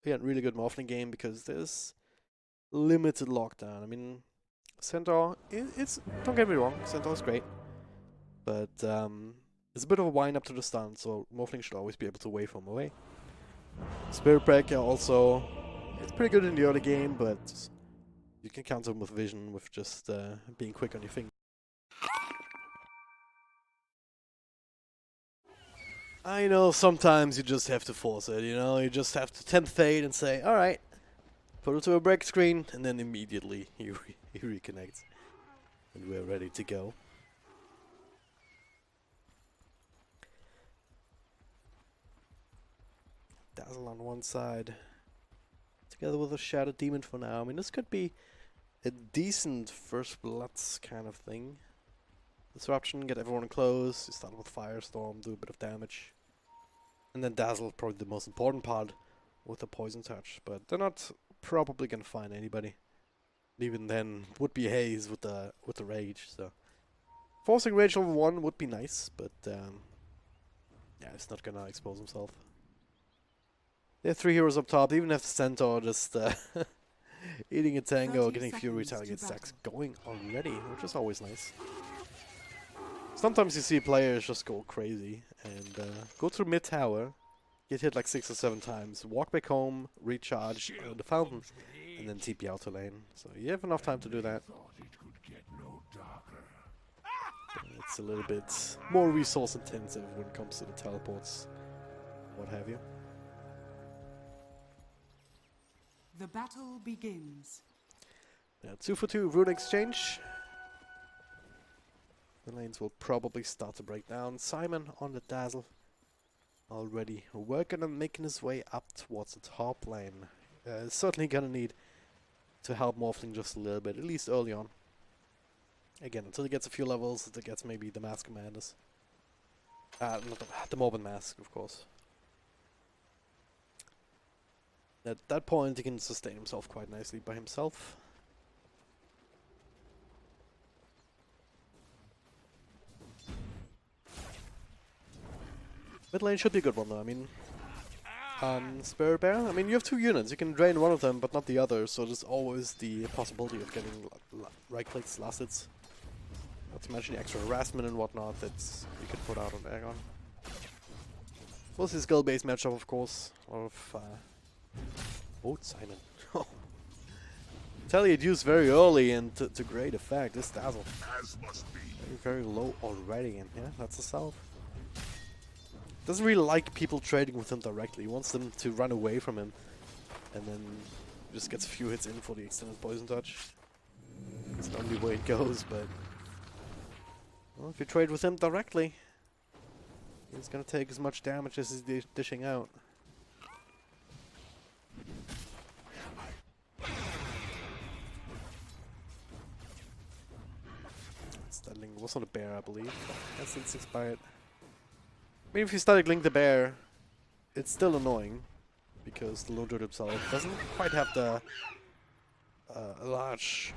again, really good morphling game because there's limited lockdown. I mean, Centaur, it's don't get me wrong, Centaur's great, but it's a bit of a wind up to the stun, so morphling should always be able to wave him away. Spirit Breaker also, it's pretty good in the early game, but you can counter him with vision, with just being quick on your finger. I know sometimes you just have to force it, you know, you just have to tempt fate and say, alright, put it to a break screen, and then immediately he reconnects. And we're ready to go. Dazzle on one side, together with a Shadow Demon for now. I mean, this could be a decent First Bloods kind of thing. Disruption, get everyone close, you start with Firestorm, do a bit of damage. And then Dazzle, probably the most important part, with the Poison Touch. But they're not probably gonna find anybody. Even then, would be Haze with the Rage, so... Forcing Rage over 1 would be nice, but yeah, it's not gonna expose himself. They have 3 heroes up top, even if the Centaur just eating a tango, getting few retaliate stacks going already, which is always nice. Sometimes you see players just go crazy and go through mid tower, get hit like 6 or 7 times, walk back home, recharge the fountain, and then TP out to lane. So you have enough time to do that. It's a little bit more resource intensive when it comes to the teleports, what have you. The battle begins. 2 for 2 rune exchange. The lanes will probably start to break down. Simon on the Dazzle. Already working on making his way up towards the top lane. Certainly gonna need to help morphling just a little bit, at least early on. Again, until he gets a few levels, until he gets maybe the Mask Commanders. Not the Morbid Mask, of course. At that point, he can sustain himself quite nicely by himself. Mid lane should be a good one though, I mean, Spirit Bear, I mean you have 2 units, you can drain one of them but not the other, so there's always the possibility of getting right clicks, last hits. Not to mention the extra harassment and whatnot that you could put out on Aegon. Mostly skill based matchup of course, of oh, Simon. Retaliate used very early and to great effect, this Dazzle. Very low already, and yeah, that's a self. Doesn't really like people trading with him directly. He wants them to run away from him, and then just gets a few hits in for the extended Poison Touch. It's the only way it goes, but well, if you trade with him directly, he's gonna take as much damage as he's dishing out. Startling was not a bear, I believe. That's in 6 by it. I mean, if you started Link the Bear, it's still annoying because the Lord himself doesn't quite have the large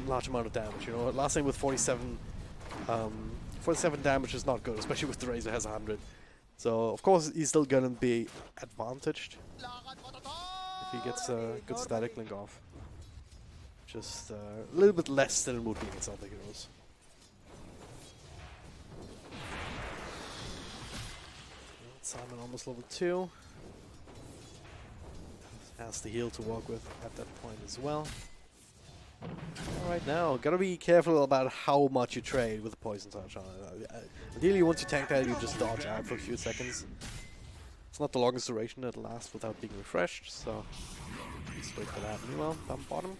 amount of damage. You know, last thing with 47 damage is not good, especially with the Razor has 100. So of course he's still gonna be advantaged if he gets a good static Link off. Just a little bit less than it would be against other heroes. Simon almost level 2. Has the heal to work with at that point as well. Alright, now, gotta be careful about how much you trade with the Poison Touch on it. Ideally, once you tank that, you just dodge out for a few seconds. It's not the longest duration it'll last without being refreshed, so just wait for that. Meanwhile, down bottom.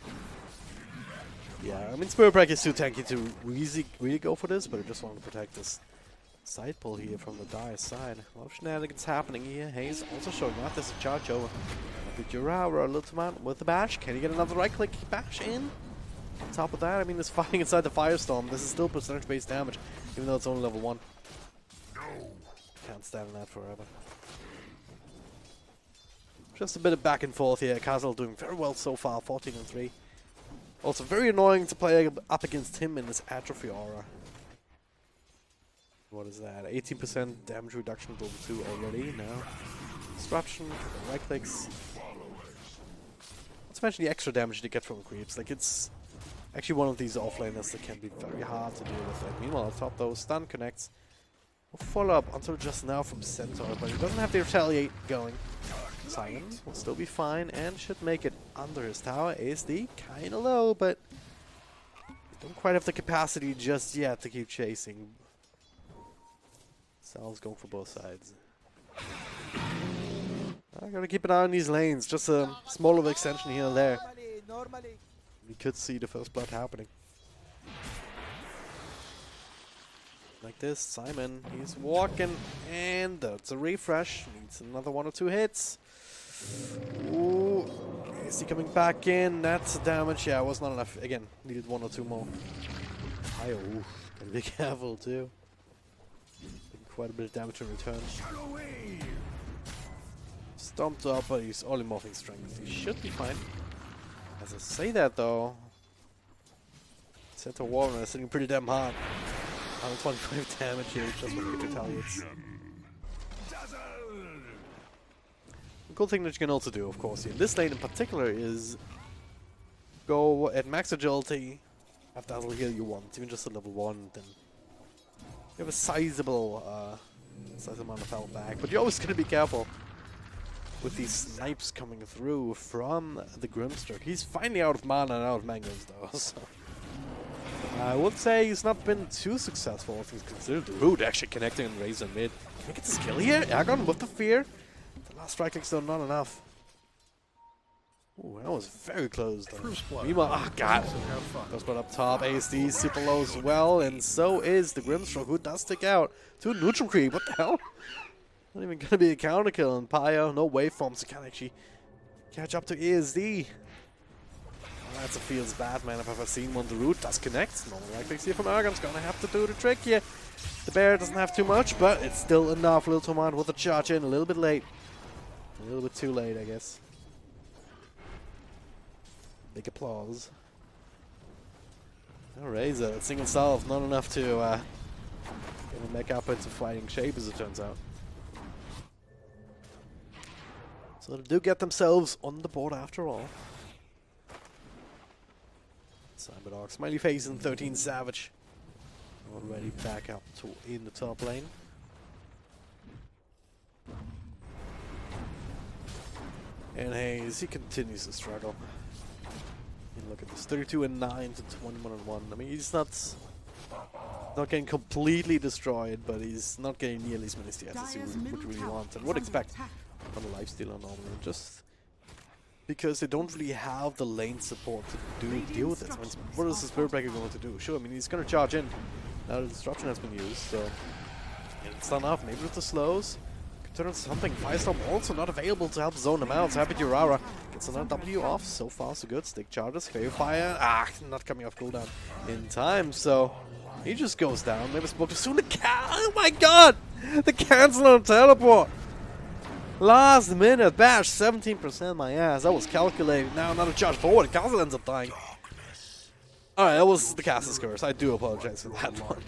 Yeah, I mean, Spirit Break is too tanky to really go for this, but I just want to protect this side pull here from the Dire side. A lot of shenanigans happening here. Haze also showing up. There's a charge over. The Jura, a little amount with the bash. Can he get another right click bash in? On top of that, I mean, there's fighting inside the Firestorm. This is still percentage based damage, even though it's only level 1. Can't stand in that forever. Just a bit of back and forth here. Castle doing very well so far, 14 and 3. Also very annoying to play up against him in this Atrophy aura. What is that? 18% damage reduction level 2 already now. Disruption, right clicks. to mention the extra damage they get from creeps. Like, it's actually one of these offlaners that can be very hard to deal with. Like, meanwhile, on top though, stun connects. Will follow up until just now from Centaur, but he doesn't have the retaliate going. Simon will still be fine and should make it under his tower. ASD kinda low, but don't quite have the capacity just yet to keep chasing. Sal's going for both sides. I gotta keep an eye on these lanes. Just a small little extension here and there. We could see the first blood happening. Like this, Simon, he's walking, and that's a refresh. Needs another 1 or 2 hits. Ooh, is he coming back in? That's damage. Yeah, it was not enough. Again, needed 1 or 2 more. Ooh, gotta be careful too. Quite a bit of damage in return. Stomped up, but he's only morphing strength. He should be fine. As I say that though, Centaur Warren is sitting pretty damn hard. 125 damage here just when he retaliates. The cool thing that you can also do, of course, in this lane in particular is go at max agility, have that little heal you want, even just a level 1, then you have a sizable amount of health back. But you're always going to be careful with these snipes coming through from the Grimstroke. He's finally out of mana and out of mangoes though, so I would say he's not been too successful if he's considered. Rude actually connecting and Razor mid. Can he get this kill here? Agon with the fear. The last strike clicks though not enough. Ooh, that was very close though. Meanwhile, oh god. First blood up top, ASD super low as well, and so is the Grimstroke, who does stick out to a neutral creep. What the hell? Not even gonna be a counter kill on Pyro. No waveforms to can actually catch up to ASD. That's a feels bad man if I've ever seen one. The root does connect. More likely to see from Argon's gonna have to do the trick here. The bear doesn't have too much, but it's still enough. Little Tomad with a charge in, a little bit late. A little bit too late, I guess. Big applause. No Razor, single self, not enough to get him back up into fighting shape as it turns out. So they do get themselves on the board after all. Cyberdog, smiley face and 13 Savage. Already back up to in the top lane. And Hayes, he continues to struggle. And look at this, 32 and 9 to 21 and 1. I mean, he's not getting completely destroyed, but he's not getting nearly as many CS as he would really want and would expect from a lifestealer normally. Just because they don't really have the lane support to deal with it. I mean, what is the Spirit Breaker going to do? Sure, I mean, he's going to charge in. Now the disruption has been used, so it's not enough. Maybe with the slows. Turn into something. Firestorm also not available to help zone them out. So Happy Durara gets another W off. So far, so good. Stick charges. Fire Fire. Not coming off cooldown in time. So he just goes down. Maybe spoke too soon. Oh my god! The cancel on teleport. Last minute bash. 17% my ass. That was calculated. Now another charge forward. Castle ends up dying. Alright, that was the Castle's curse. I do apologize for that one.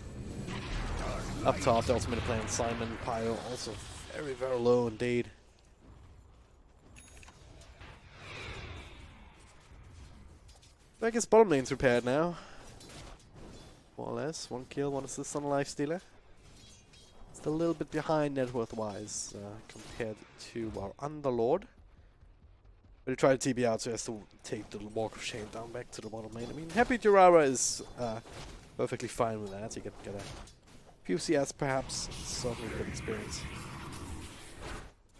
Up top, the ultimate play on Simon. Pyro also very, very low indeed. I guess bottom lane's repaired now. More or less. 1 kill, 1 assist on a lifestealer. Still a little bit behind net worth wise compared to our Underlord. But he tried to TB out, so he has to take the Walk of Shame down back to the bottom lane. I mean, Happy Durara is perfectly fine with that. You get a few CS perhaps, certainly good experience.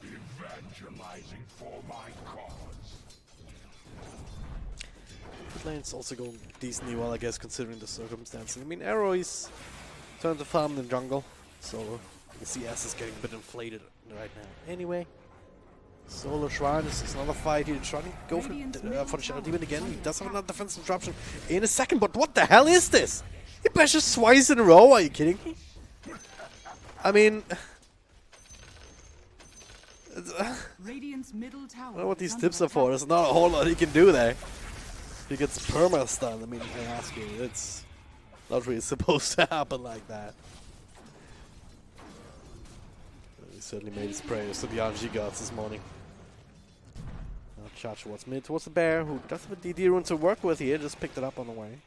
Evangelizing for my cause. Mid lane's also going decently well, I guess, considering the circumstances. I mean, Arrow is turned to farm in the jungle, so the CS is getting a bit inflated right now. Anyway, Solo Shrine is another fight here, trying to go for the Shadow Demon again. He does have another defensive disruption in a second, but what the hell is this? He bashes twice in a row, are you kidding me? I mean, I don't know what these tips are for. There's not a whole lot he can do there. He gets perma-stun. I mean, I ask you, it's not really supposed to happen like that. He certainly made his prayers to the RNG gods this morning. Shot towards mid, towards the bear, who does have a DD rune to work with here. Just picked it up on the way.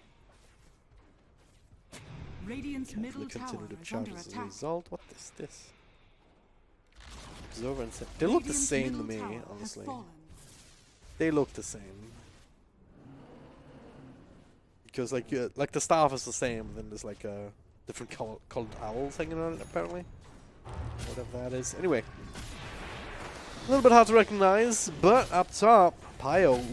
Radiant's middle tower Continue to is charge under as a attack. result. What is this? Observer and they look the Radiant's same to middle me, tower has honestly. fallen. They look the same. Because like the staff is the same, then there's like a different colored owl thing on it apparently. Whatever that is. Anyway. A little bit hard to recognize, but up top, Pio.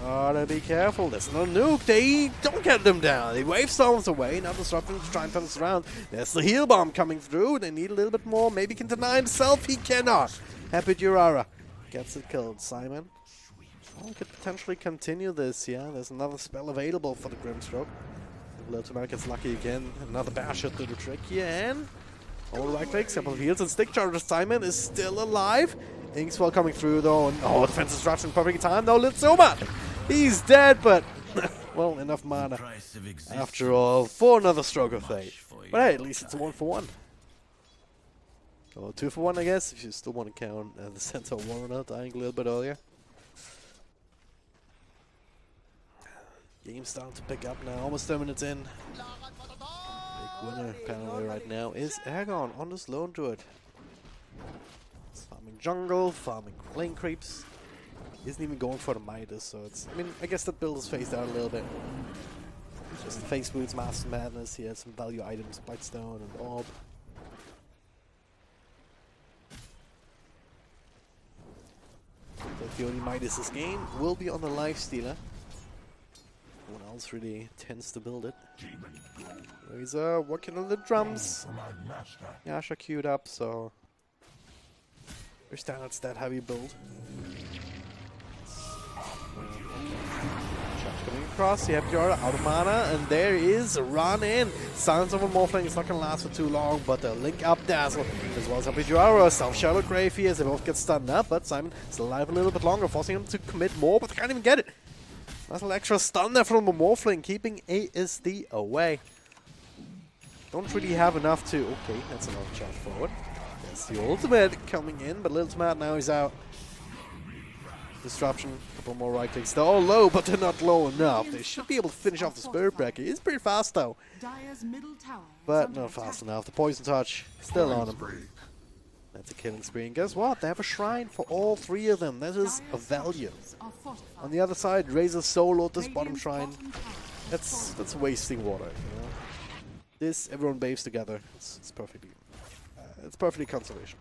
Gotta be careful. There's no nuke. They don't get them down. They wave stones away. Now disrupting to try and turn this around. There's the heal bomb coming through. They need a little bit more. Maybe he can deny himself. He cannot. Happy Durara gets it killed. Simon. Oh, could potentially continue this. Yeah, there's another spell available for the Grimstroke. Lotoman gets lucky again. Another bash to the trick here. And all the right clicks, couple of heals and stick charges. Simon is still alive. Inkswell coming through though. And oh, defense disruption perfect time though. Litsuma. He's dead, but well, enough mana after all for another stroke of fate. But hey, at least it's a 1-for-1. Or 2-for-1, I guess, if you still want to count the Centaur Warrior dying a little bit earlier. Game's starting to pick up now, almost 10 minutes in. Big winner apparently right now is Aegon on this lone druid. It's farming jungle, farming lane creeps. Isn't even going for the Midas, so it's... I mean, I guess that build is phased out a little bit. Just face boots, Master Madness, he has some value items, Blightstone and Orb. But the only Midas this game will be on the Lifestealer. No one else really tends to build it. He's working on the drums. Yasha queued up, so... Your standard stat heavy build. Coming across, you have Yara out of mana, and there is a run in. Sounds of a Morphling, it's not going to last for too long, but the link up Dazzle, as well as Happy Jara, Self Shadow Grave here, as they both get stunned up, but Simon still alive a little bit longer, forcing him to commit more, but they can't even get it. Nice little extra stun there from the Morphling, keeping ASD away. Don't really have enough to... Okay, that's another charge forward. There's the ultimate coming in, but Little Tomat now he's out. Disruption, a couple more right clicks. They're all low, but they're not low enough. They should be able to finish off the Spirit Breaker. He's pretty fast though, but not fast enough. The Poison Touch still on him. That's a killing spree. And guess what? They have a shrine for all three of them. That is a value. On the other side, Razor's solo at this bottom shrine. That's wasting water. You know? This everyone bathes together. It's perfectly conservation.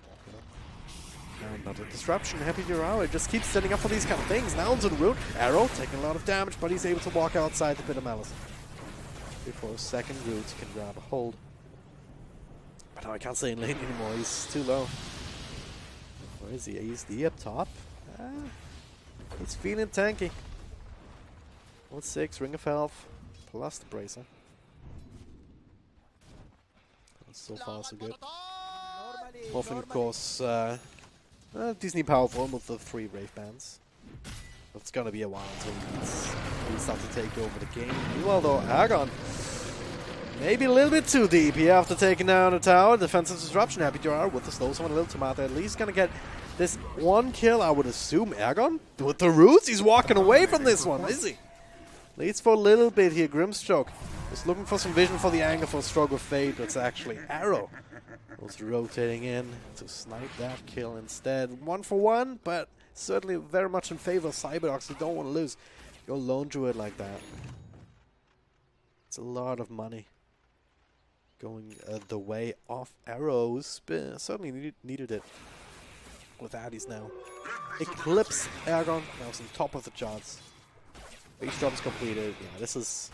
Another disruption. Happy Durara just keeps setting up for these kind of things. Now onto the root. Arrow taking a lot of damage, but he's able to walk outside the Pit of Malice. Before second root can grab a hold. But now I can't stay in lane anymore. He's too low. Where is he? ASD up top. He's feeling tanky. 1-6, Ring of Health, plus the Bracer. So far, so good. Morphling, of course, decently powerful with the 3 Wraith Bands. But it's gonna be a while until he starts to take over the game. Meanwhile, though, Aegon maybe a little bit too deep here after taking down the tower. Defensive disruption. Happy Durara with the slow summon, a little tomato. At least gonna get this one kill, I would assume. Aegon with the roots. He's walking away from this one, is he? Leads for a little bit here. Grimstroke is looking for some vision for the angle for a Stroke of Fate. It's actually Arrow was rotating in to snipe that kill instead. 1-for-1, but certainly very much in favor of Cyberdogs. You don't want to lose your lone druid like that. It's a lot of money going the way of Arrows. Certainly needed it with Addies now. Eclipse Aegon now is on top of the charts. Base jobs completed. Yeah, this is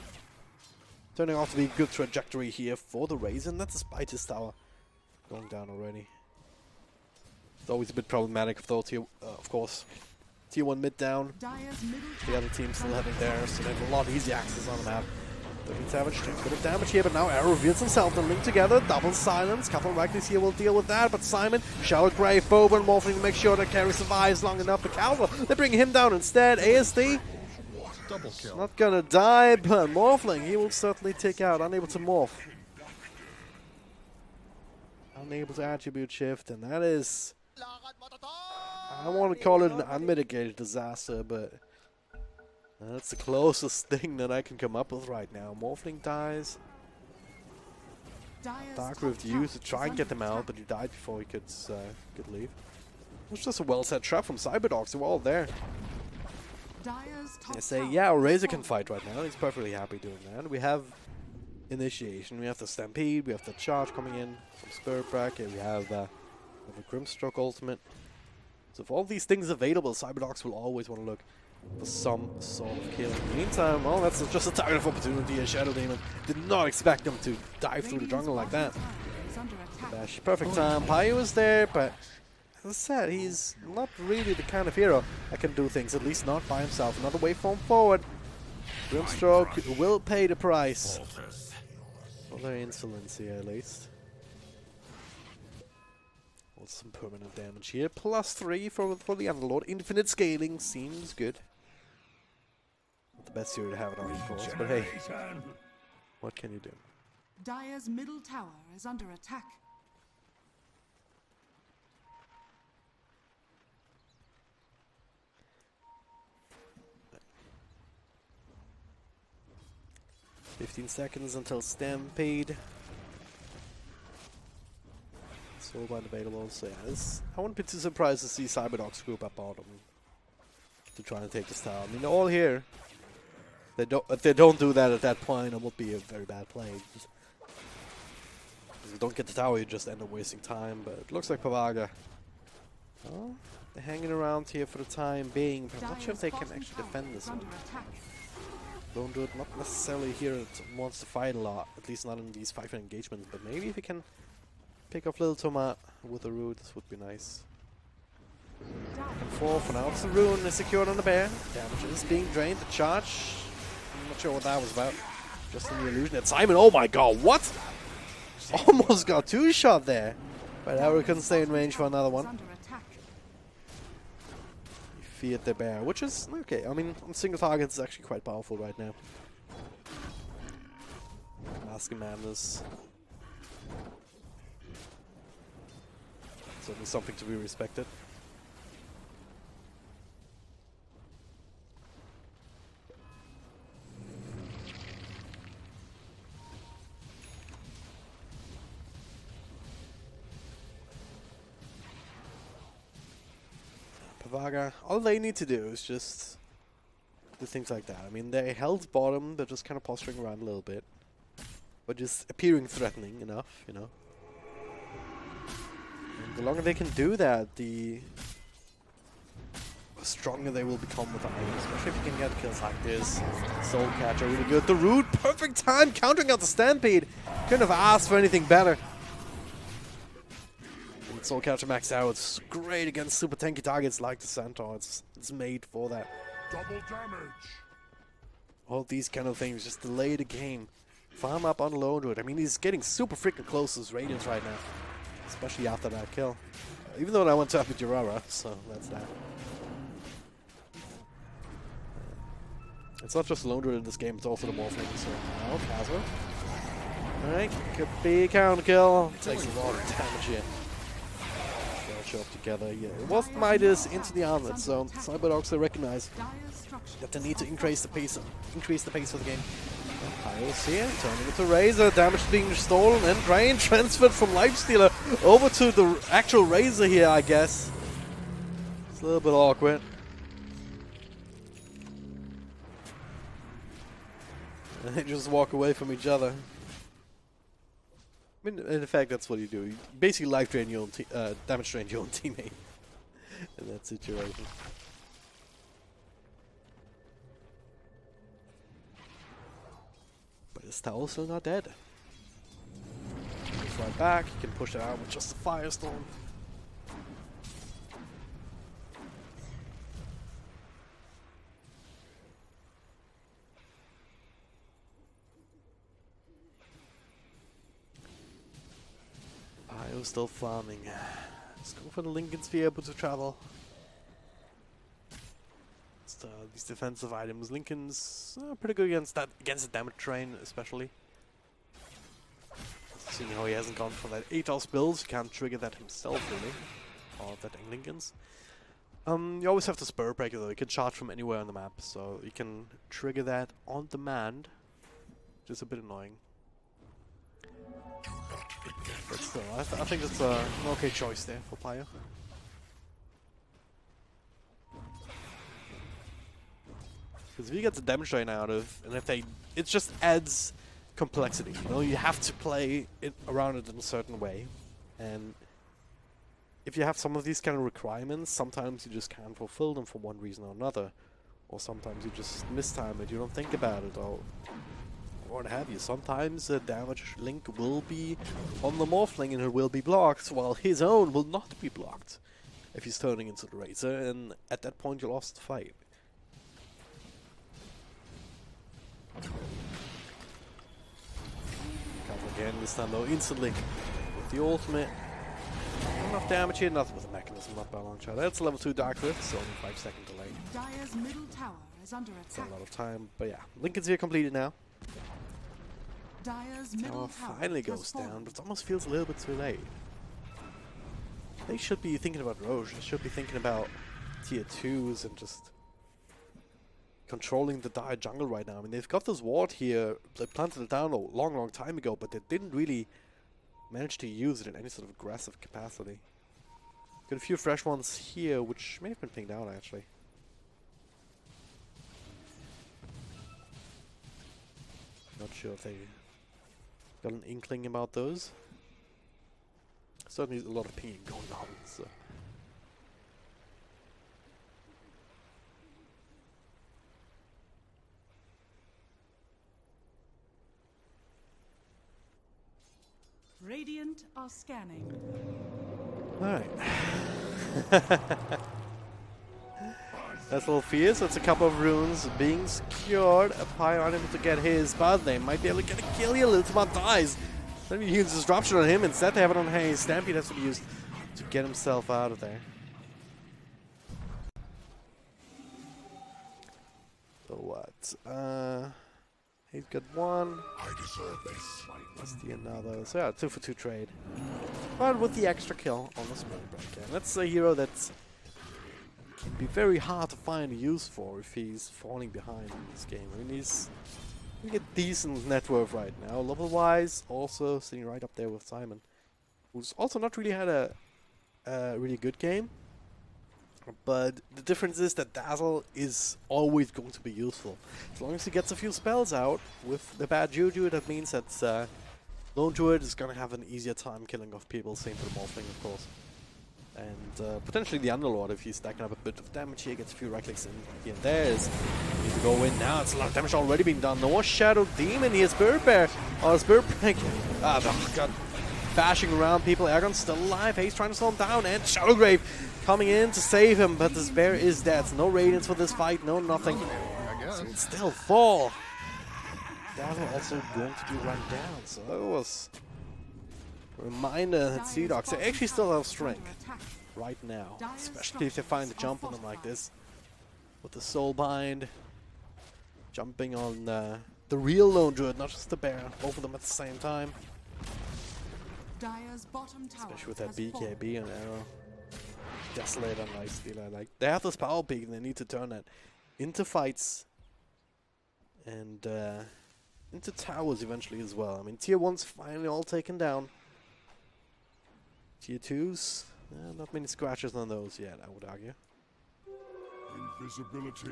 turning out to be a good trajectory here for the Raze, and that's despite his tower going down already. It's always a bit problematic though, of course. Tier 1 mid down. The other team still having theirs, so they have a lot easier access on the map. 13 Savage takes a bit of damage here, but now Arrow reveals himself and linked together. Double silence. Couple of Ragnies here will deal with that, but Simon, Shallow Grave, Boba, and Morphling to make sure that Carry survives long enough to counter. They bring him down instead. ASD Double kill. not gonna die, but Morphling, he will certainly take out. Unable to morph. Unable to attribute shift, and that is I want to call it an unmitigated disaster, but that's the closest thing that I can come up with right now. Morphling dies. Dark Rift used to try and get them out, but he died before he could leave. It was just a well-set trap from Cyberdogs. They were all there. They say, yeah, Razor can fight right now. He's perfectly happy doing that. We have initiation. We have the Stampede. We have the charge coming in from Spirit Bracket. We have a Grimstroke ultimate. So if all these things available, Cyberdogs will always want to look for some sort of kill. In the meantime, well, that's just a target of opportunity. A Shadow Demon did not expect him to dive through the jungle like that. Bash, perfect time. Pai was there, but as I said, he's not really the kind of hero that can do things, at least not by himself. Another waveform forward. Grimstroke will pay the price for their insolence here, at least. Well, some permanent damage here. +3 for the Underlord. Infinite scaling seems good. Not the best hero to have it on, of course, but hey, what can you do? Dire's middle tower is under attack. "15 seconds until Stampede." Soulbind available, so yeah, I wouldn't be too surprised to see Cyberdogs group up bottom to try and take this tower. I mean, they're all here. If they don't do that at that point, it would be a very bad play. If you don't get the tower, you just end up wasting time. But it looks like Pavaga, well, they're hanging around here for the time being, but I'm not sure if they can actually defend this one. Don't do it, not necessarily here that wants to fight a lot, at least not in these 5 engagements, but maybe if you can pick up Little Tomat with a root, this would be nice. 4 for now. It's the rune is secured on the bear. Damage is being drained. The charge, I'm not sure what that was about. Just in the illusion that Simon, oh my god, what? Almost got 2-shot there. But Arrow couldn't stay in range for another one. He feared the bear, which is okay. I mean, on single targets, it's actually quite powerful right now. Mask of Madness. Certainly something to be respected. Pavaga, all they need to do is just do things like that. I mean, they held bottom, they're just kind of posturing around a little bit, but just appearing threatening enough, you know. And the longer they can do that, the stronger they will become with the items, especially if you can get kills like this. Soul Catcher, really good. The root, perfect time, countering out the Stampede. Couldn't have asked for anything better. And Soul Catcher maxed out. It's great against super tanky targets like the Centaur. It's made for that. Double damage. All these kind of things just delay the game. Farm up on the low root. I mean, he's getting super freaking close to his Radiance right now, especially after that kill. Even though I went to up with Jirara, so that's that. It's not just lone druid in this game, it's also the Morphling. So now Casper. Alright, could be a counter kill. Takes a lot of damage here. They'll show up together. Yeah, it was Midas into the armlet, so Cyberdogs they recognize that they need to increase the pace of the game. Piles here, turning into Razor, damage being stolen and drained, transferred from Lifestealer over to the actual Razor here, I guess. It's a little bit awkward. And they just walk away from each other. I mean, in fact, that's what you do. You basically life drain your own damage drain your own teammate in that situation. But his tower's still not dead. Goes right back. You can push it out with just a Firestorm. Still farming. Let's go for the Lincoln Sphere, able to travel. These defensive items. Lincoln's pretty good against the damage train, especially. Seeing how he hasn't gone for that 8 build, he can't trigger that himself really. Or that Lincoln's. You always have the spur breaker though. You can charge from anywhere on the map, so you can trigger that on demand, which is a bit annoying. But still, I think it's an okay choice there for Pio. Because if you get the damage drain out of, and if they, it just adds complexity. You know, you have to play it around it in a certain way, and if you have some of these kind of requirements, sometimes you just can't fulfill them for one reason or another, or sometimes you just mistime it. You don't think about it, or what have you. Sometimes the damage link will be on the Morphling and it will be blocked, while his own will not be blocked if he's turning into the Razor, and at that point you lost the fight. Comes again, this time though instantly with the ultimate. Not enough damage here, nothing with the mechanism, not by a long shot. That's level 2 Dark Rift, so only 5-second delay. Dire's middle tower is under It's a attack. lot of time, but yeah. Lincoln's here completed now. Dire's Tower middle tower finally has goes fallen. down, but it almost feels a little bit too late. They should be thinking about Roche. They should be thinking about tier 2s and just controlling the Dire jungle right now. I mean, they've got this ward here. They planted it down a long time ago, but they didn't really manage to use it in any sort of aggressive capacity. Got a few fresh ones here, which may have been pinged out actually. Not sure if they got an inkling about those. Certainly a lot of pinging going on, so. Radiant are scanning. Alright. That's a little fierce. That's a couple of runes being secured. A Pyre unable to get his, but they might be able to get a kill here. Liltamon dies. Then he uses disruption on him. Instead, they have it on Hayes. Stampede has to be used to get himself out of there. So what? He's got one. I deserve this. Let's do another. So yeah, 2 for 2 trade. But with the extra kill on the spring breaker. And that's a hero that can be very hard to find a use for if he's falling behind in this game. I mean, he's a decent net worth right now. Level-wise, also sitting right up there with Simon, who's also not really had a really good game. But the difference is that Dazzle is always going to be useful. As long as he gets a few spells out with the bad juju, that means that Lone Druid is going to have an easier time killing off people, same for the Morphling of course. And potentially the Underlord, if he's stacking up a bit of damage here, gets a few right clicks in here and there. Need to go in now, it's a lot of damage already being done. No more Shadow Demon here, Spirit Bear. Oh, Spirit Break. Oh god. Bashing around people, Aegon's still alive, Hayes trying to slow him down, and Shadowgrave coming in to save him, but this bear is dead. No Radiance for this fight, no nothing. So it's still fall. Dazzle also going to be run down, so it was a reminder that Sea Dogs, they actually still have strength right now, especially if they find a jump on them like this. With the Soul Bind, jumping on the real Lone Druid, not just the bear, both of them at the same time. Dire's bottom tower Especially with that has fallen. BKB and arrow. Desolate and Lifestealer. Like, they have this power peak and they need to turn that into fights and into towers eventually as well. I mean, tier 1's finally all taken down. Tier 2's, not many scratches on those yet, I would argue. Invisibility.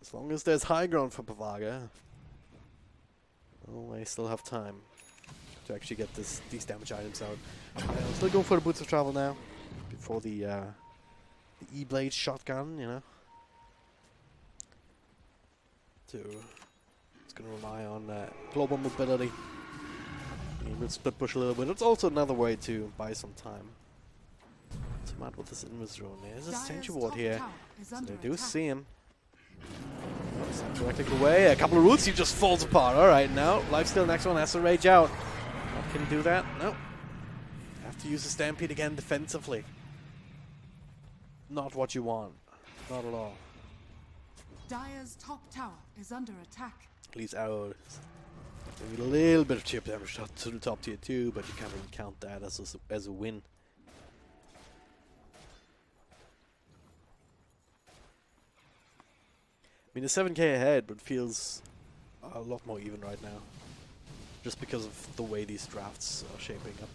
As long as there's high ground for Pavaga, well, I still have time to actually get these damage items out. I'm still going for the Boots of Travel now, before the E-Blade shotgun, you know. It's going to rely on global mobility. You will split push a little bit. It's also another way to buy some time. Come out with this invis rune. There's a Sentry Ward here. So they do see him. Directly away. A couple of roots, he just falls apart. Alright, now Lifesteal, next one has to rage out. Can he do that? No. Have to use the Stampede again defensively. Not what you want. Not at all. Dire's top tower is under attack. At least arrows. Maybe a little bit of chip damage to the top tier 2, but you can't really count that as a win. mean, it's 7k ahead, but feels a lot more even right now. Just because of the way these drafts are shaping up.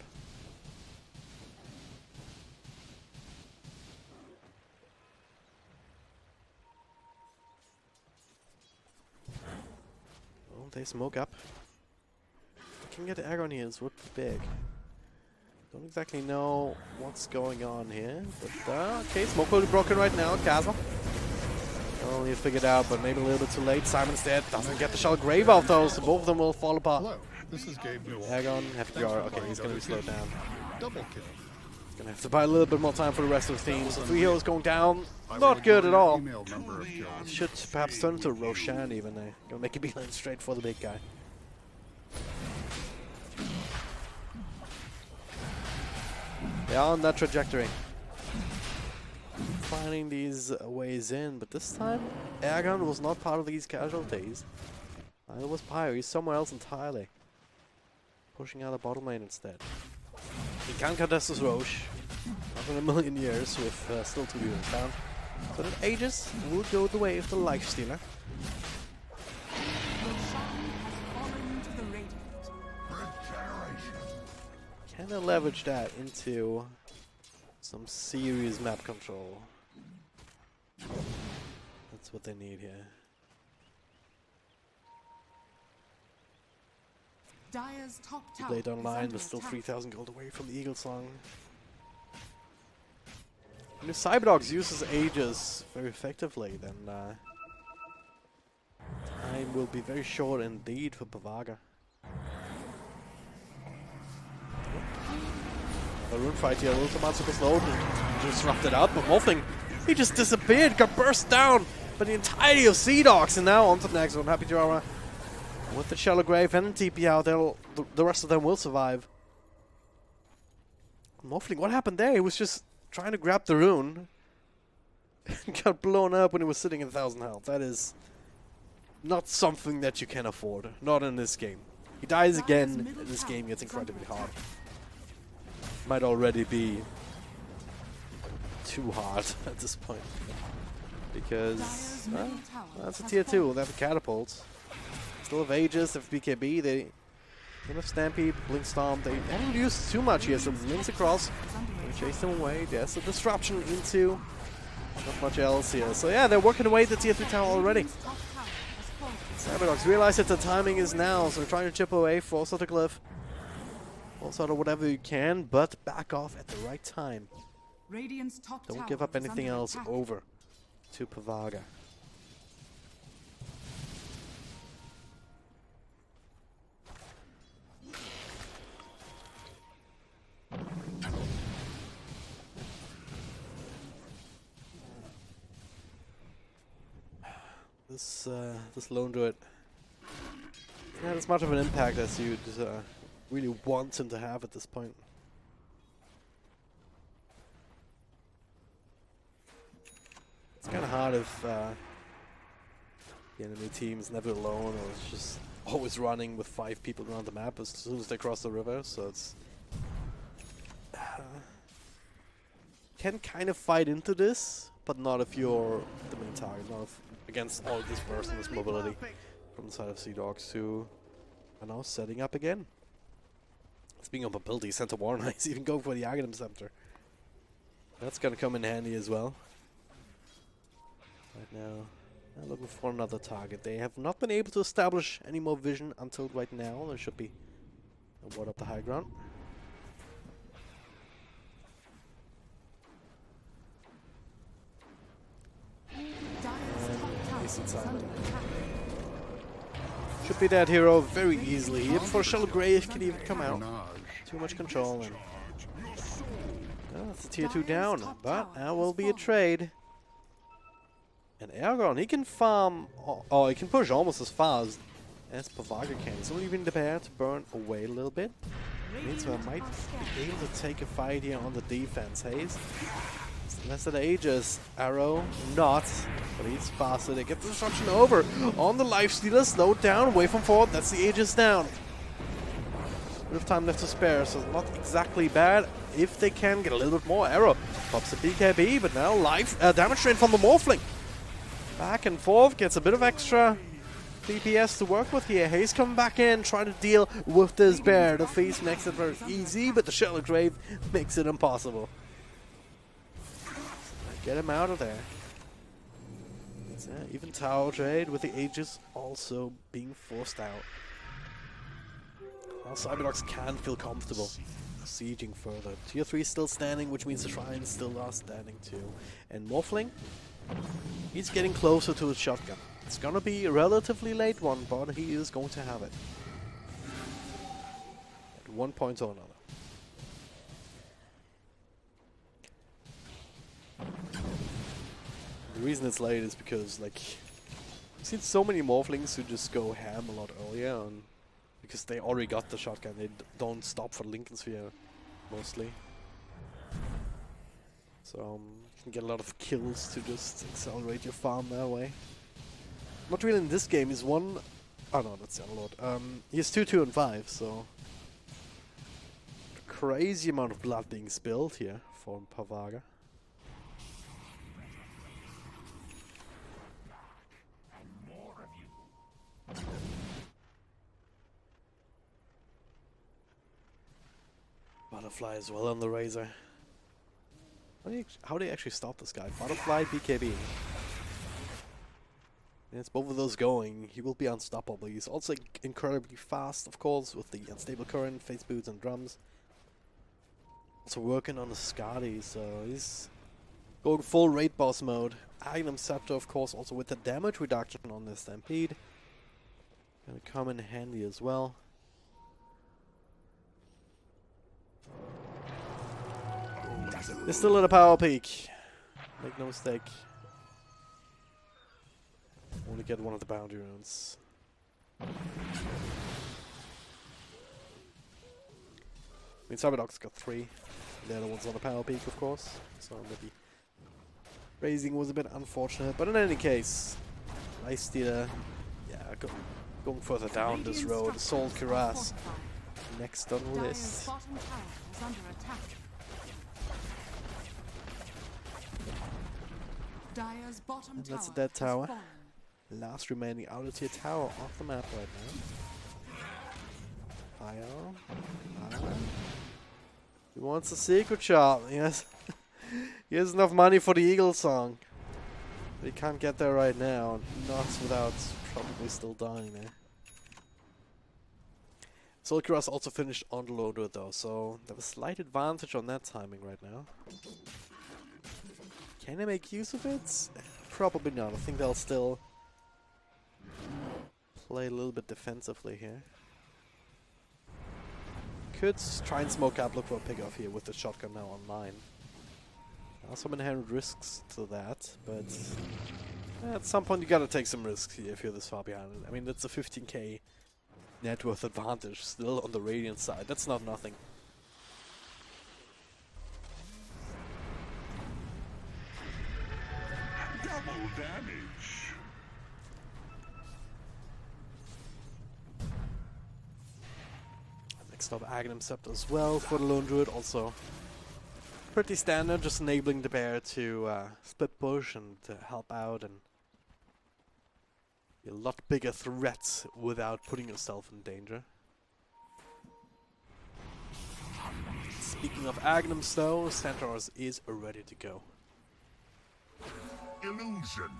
Oh, they smoke up. Can get Agon here, would be big. Don't exactly know what's going on here, but okay, smoke will be broken right now. Castle. Well, you figured out, but maybe a little bit too late. Simon's dead. Doesn't get the shell grave out though, so both of them will fall apart. Hello, this is Gabe Newell. Agon, okay, he's gonna be slowed down. Double kill. He's gonna have to buy a little bit more time for the rest of the team. So 3 heroes going down, not good at all. Should perhaps turn into Roshan even there. Gonna make a beeline straight for the big guy. They are on that trajectory. Finding these ways in, but this time Agon was not part of these casualties. It was Pyre, he's somewhere else entirely. Pushing out a bottom lane instead. He can't contest this Roche. Not in a million years with still 2 units down. So that Aegis will go the way of the Lifestealer. Can they leverage that into some serious map control? That's what they need here. Dire's top He tower played is online, under but still attack. 3,000 gold away from the Eagle Song. And if Cyberdogs uses Aegis very effectively, then time will be very short indeed for Pavaga. A rune fight here, a little too much super slowed and disrupted out, but Morphling, he just disappeared, got burst down by the entirety of Sea Dogs, and now on to the next one. Happy Tiara with the Shallow Grave and the TP out, the rest of them will survive. Morphling, what happened there? He was just trying to grab the rune and got blown up when he was sitting in 1,000 health. That is not something that you can afford, not in this game. He dies again, and this game gets incredibly hard. Might already be too hard at this point. Because that's a tier 2, they have a catapult. Still have Aegis, they have BKB, they have Stampede, Blink Storm, they haven't used too much here, so links across, they chase them away, there's a disruption into not much else here. So yeah, they're working away at the tier 3 tower already. Cyberdogs realize that the timing is now, so they're trying to chip away, force out the glyph. Force out whatever you can, but back off at the right time. Don't give up anything else over to Pavaga. This lone druid not as much of an impact as you'd really want him to have at this point. It's kind of hard if the enemy team's never alone or it's just always running with 5 people around the map as soon as they cross the river, so it's can kind of fight into this, but not if you're the main target, not if against all this burst and this mobility from the side of Sea Dogs, who are now setting up again. Speaking of mobility, Center War Knights even go for the Aghanim Scepter. That's gonna come in handy as well. Right now, they're looking for another target. They have not been able to establish any more vision until right now. There should be a ward up the high ground. Should be that hero very easily. Here before Shallow Grave can even come out. Too much control and that's a tier 2 down, but that will be a trade. And Argon, he can farm, he can push almost as far as Pavaga can. He's only even prepared to burn away a little bit. Means we might be able to take a fight here on the defense. Haze. Less than Aegis, Arrow, not, but he's faster. They get the disruption over on the Lifestealer, slowed down, away from forward. That's the Aegis down. Bit of time left to spare, so not exactly bad. If they can get a little bit more, Arrow pops the BKB, but now life damage drain from the Morphling. Back and forth, gets a bit of extra DPS to work with here. Hayes coming back in, trying to deal with this bear. The face next to her is easy, but the Shallow Grave makes it impossible. Get him out of there. Even tower trade with the Aegis also being forced out. Well, Cyberdogs can feel comfortable sieging further. Tier 3 is still standing, which means the shrines still are standing too. And Morphling, he's getting closer to his shotgun. It's gonna be a relatively late one, but he is going to have it. At one point or another. The reason it's late is because, like, I've seen so many Morphlings who just go ham a lot earlier, and because they already got the shotgun, they don't stop for Lincoln Sphere, mostly. So you can get a lot of kills to just accelerate your farm that way. Not really in this game. He's one... Oh no, that's a lot. He has 2, 2, and 5, so... A crazy amount of blood being spilled here for Pavaga. Butterfly as well on the Razor. How do you actually stop this guy? Butterfly, BKB. It's both of those going. He will be unstoppable. He's also incredibly fast, of course, with the unstable current, face boots, and drums. Also working on the Skadi, so he's going full raid boss mode. Item Scepter, of course, also with the damage reduction on the Stampede. Gonna come in handy as well. They're still at a power peak. Make no mistake. Only get one of the bounty runes. I mean, Cyberdogs got 3. The other one's on the power peak, of course. So maybe raising was a bit unfortunate. But in any case, nice stealer. Yeah, going further down this road. Assault Cuirass next on the list. And that's a dead tower. Last remaining outer tier tower off the map right now. Fire. He wants a secret shot. Yes. He has enough money for the Eagle song. But he can't get there right now. Not without probably still dying there. Soul Cuirass also finished on the loader though, so they have a slight advantage on that timing right now. Can they make use of it? Probably not. I think they'll still play a little bit defensively here. Could try and smoke up, look for a pick off here with the shotgun now online. Some inherent risks to that, but at some point you gotta take some risks here if you're this far behind. I mean, that's a 15k net worth advantage still on the Radiant side. That's not nothing. Double damage. Next up, Agnum Scepter as well for the Lone Druid. Also pretty standard, just enabling the bear to split push and help out and be a lot bigger threat without putting yourself in danger. Speaking of Agnums though, Centaurs is ready to go. Illusion.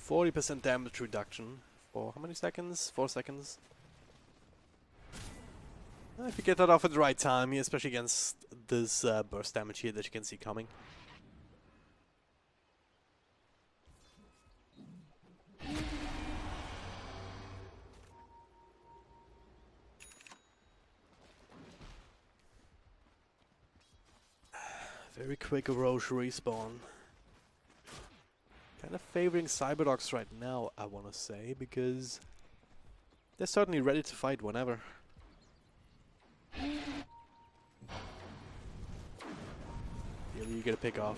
40% damage reduction for how many seconds? 4 seconds. If you get that off at the right time, especially against this burst damage here that you can see coming. Very quick Roche respawn. Kind of favoring Cyberdogs right now, I want to say, because they're certainly ready to fight whenever. Really, you get a pick off.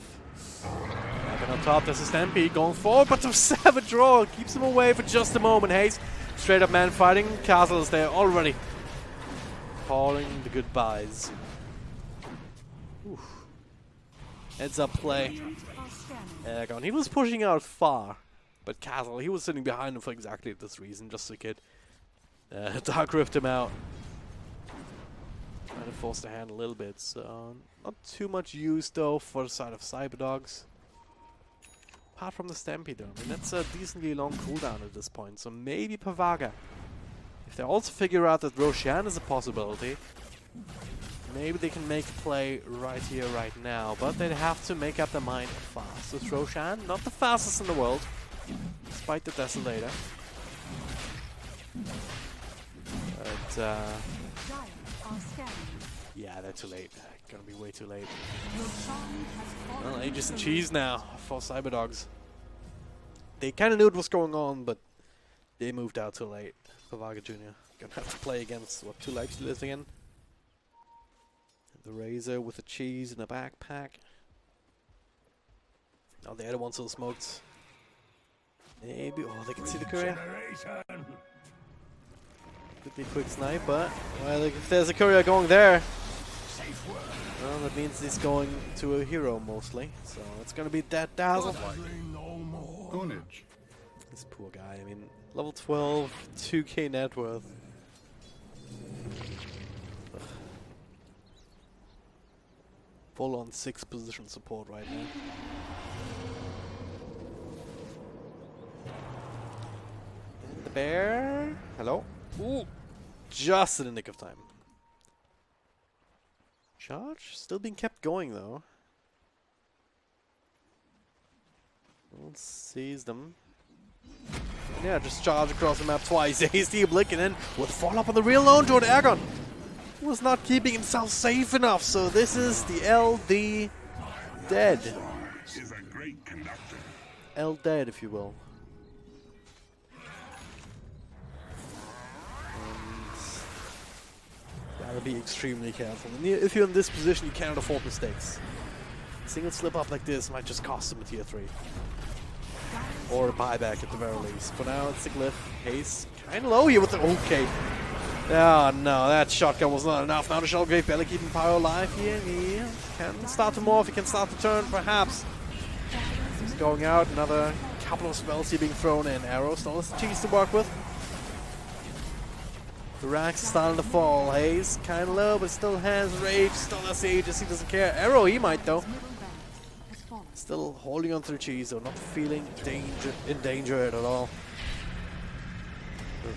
And on top, there's a Stampede going forward, but the Savage Roar keeps him away for just a moment. Hayes, straight up man fighting. Castle is there already. Calling the goodbyes. Oof. Heads up play. He was pushing out far But Castle, he was sitting behind him for exactly this reason, just so he could Dark Rift him out. Trying to force the hand a little bit, so not too much use though for the side of Cyberdogs. Apart from the Stampede though, I mean that's a decently long cooldown at this point, so maybe Pavaga. If they also figure out that Roshan is a possibility, maybe they can make a play right here, right now, but they'd have to make up their mind fast. With Roshan, not the fastest in the world, despite the Desolator. But, yeah, they're too late. Gonna be way too late. Well, Aegis and Cheese now for Cyberdogs. They kind of knew what was going on, but they moved out too late. Pavaga Junior gonna have to play against, what, 2 lives he lives again? The Razor with the cheese in a backpack. Oh, the other one's still smoked. Maybe, oh, they can see the courier. Could be a quick snipe, but, well, if there's a courier going there, well, that means he's going to a hero mostly. So it's gonna be that Dazzle. This poor guy, I mean, level 12, 2k net worth. Ugh. Full on 6 position support right now. And the bear, hello? Ooh, just in the nick of time. Charge still being kept going though. We'll seize them. Yeah, just charge across the map twice. Hasty Blick and then would fall up on the real lone Jordan Agon. Was not keeping himself safe enough, so this is the LD dead. Is a great conductor. L dead, if you will. Gotta be extremely careful. And if you're in this position, you cannot afford mistakes. A single slip up like this might just cost him a tier 3. Or a buyback at the very least. For now, it's a glyph. Haze kind of low here with the... Okay. Oh no, that shotgun was not enough. Now the Shellgrave barely keeping power alive here. He can start to morph. He can start to turn, perhaps. He's going out. Another couple of spells here being thrown in. Arrow still has cheese to work with. The racks are starting to fall. Haze kind of low, but still has rage. Still has Aegis. He doesn't care. Arrow, he might though. Still holding on to the cheese, though, not feeling in danger at all.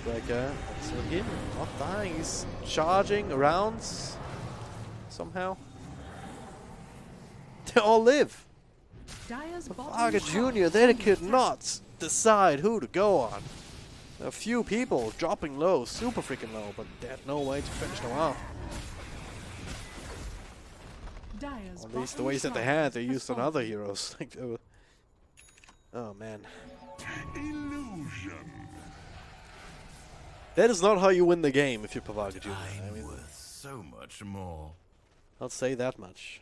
Rebecca, so again, not dying. He's charging around somehow. They all live. Pavaga Junior, they could not decide who to go on. A few people dropping low, super freaking low, but they had no way to finish them off. At least the ways that they had, they used on other heroes. Like, oh man. Illusion. That is not how you win the game if you're Pavaga Junior. I mean, worth so much more. I'll say that much.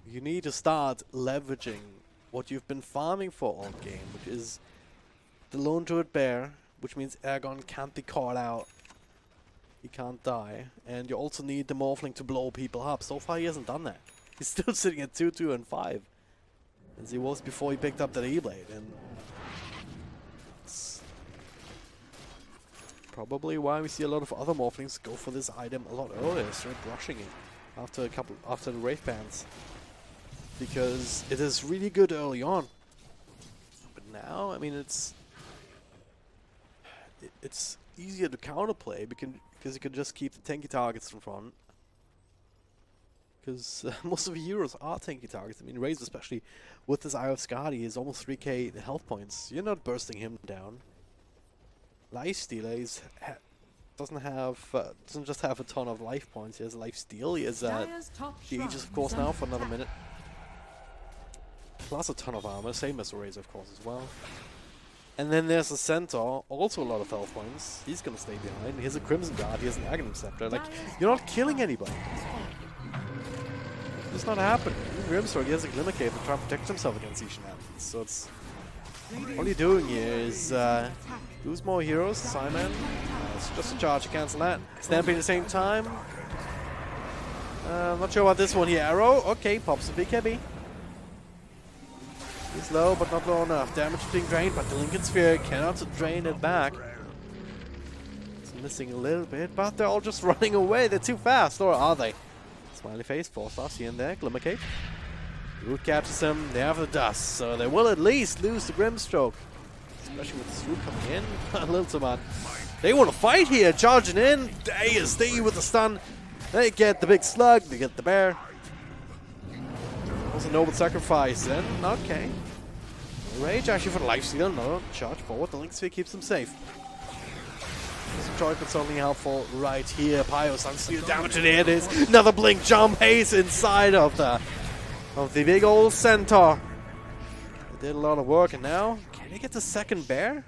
You need to start leveraging what you've been farming for all game, which is the Lone Druid Bear, which means Aegon can't be caught out. He can't die. And you also need the Morphling to blow people up. So far he hasn't done that. He's still sitting at 2, 2, and 5. As he was before he picked up that E-Blade. And it's probably why we see a lot of other Morphlings go for this item a lot earlier, start rushing it after the Wraith Bands. Because it is really good early on. But now, I mean, it's easier to counterplay because you can just keep the tanky targets in front. Because most of the heroes are tanky targets. I mean, Raze, especially with this Eye of Skadi, is almost 3k health points. You're not bursting him down. Lifestealer doesn't just have a ton of life points. He has lifesteal. He has the Aegis, of course, now for another minute. Plus a ton of armor, same as the Razor, of course, as well. And then there's a Centaur, also a lot of health points. He's gonna stay behind. He has a Crimson Guard, he has an Aghanim Scepter. Like, you're not killing anybody. It's not happening. Even Grimsword, he has a Glimmer Cape to try and protect himself against these shenanigans. So it's... all you're doing here is lose more heroes. Simon, it's just a charge to cancel that. Stampede at the same time. I'm not sure about this one here. Arrow, okay, pops a BKB. He's low, but not low enough. Damage being drained, but the Lincoln Sphere cannot drain it back. It's missing a little bit, but they're all just running away. They're too fast, or are they? Smiley face, 4 stars here and there. Glimmer Cape. Root catches them. They have the dust, so they will at least lose the Grimstroke. Especially with this root coming in. A little too much. They want to fight here, charging in. ASD with the stun. They get the big slug. They get the bear. A noble sacrifice then. Okay. Rage actually for the lifesteal. No, charge forward. The Link Sphere keeps them safe. Some choice, but certainly helpful right here. Pyos unsteal damage, and there it is. Another blink jump haze inside of the big old centaur. They did a lot of work, and now can they get the second bear?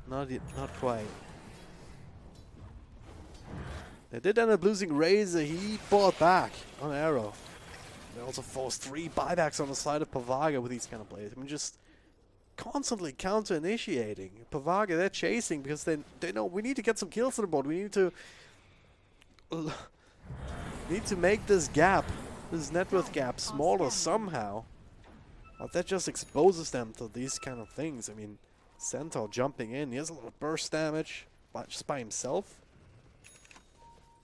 Not quite. They did end up losing Razor. He fought back on Arrow. They also forced 3 buybacks on the side of Pavaga with these kind of plays. I mean, just constantly counter-initiating. Pavaga, they're chasing because they know we need to get some kills on the board. We need to make this gap, this net worth gap, smaller somehow. But that just exposes them to these kind of things. I mean, Centaur jumping in. He has a lot of burst damage just by himself.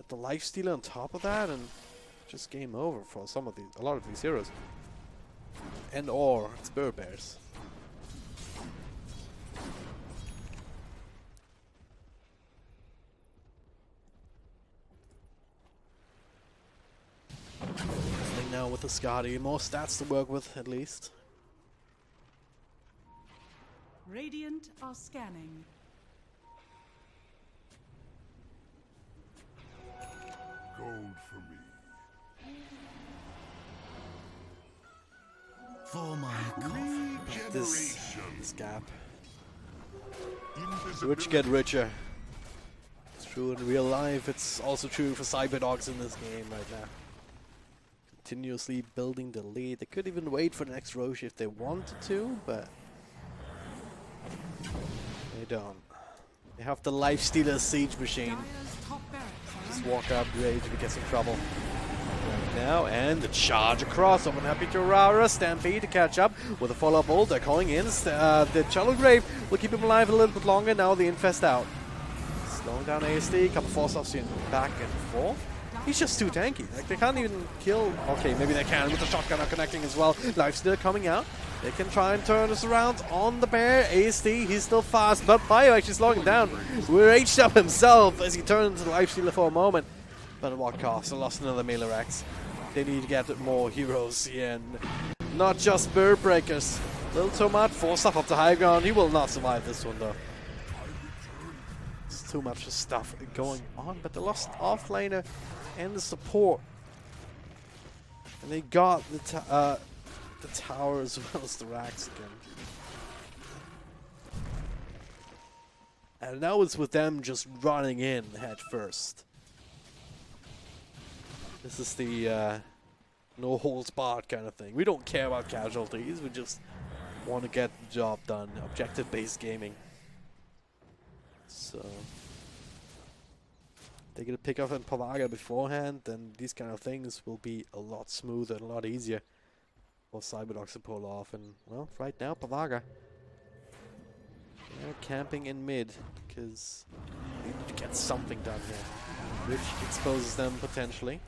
The lifesteal on top of that, and just game over for a lot of these heroes. And or Spur Bears. Playing now with the Scotty, more stats to work with at least. Radiant are scanning. Gold for me. For my coffee. This gap. Rich get richer. It's true in real life. It's also true for Cyberdogs in this game right now. Continuously building the lead. They could even wait for the next Roche if they wanted to, but they don't. They have the Lifestealer Siege Machine. Just walk up, Rage if he gets in trouble. Right now, and the charge across. I'm happy to Rara. Stampede to catch up with a follow-up ult. They're calling in. The Shallow Grave will keep him alive a little bit longer. Now the Infest out. Slowing down ASD. Couple force-offs in back and forth. He's just too tanky. Like, they can't even kill. Okay, maybe they can with the shotgun not connecting as well. Lifestealer coming out. They can try and turn this around on the bear. ASD, he's still fast, but Bio actually slowing him down. Raged up himself as he turned into the Lifestealer for a moment. But at what cost? They lost another Mailer-X. They need to get more heroes here, and not just bird breakers. Little Tomat forced up to high ground. He will not survive this one though. It's too much stuff going on, but they lost offlaner and the support. And they got the tower as well as the racks again. And now it's with them just running in head first. This is the no holds barred kind of thing. We don't care about casualties, we just want to get the job done. Objective based gaming. So they're gonna pick up on Pavaga beforehand, then these kind of things will be a lot smoother and a lot easier for Cyberdogs to pull off. And well, right now Pavaga, they're camping in mid because they need to get something done here, which exposes them potentially.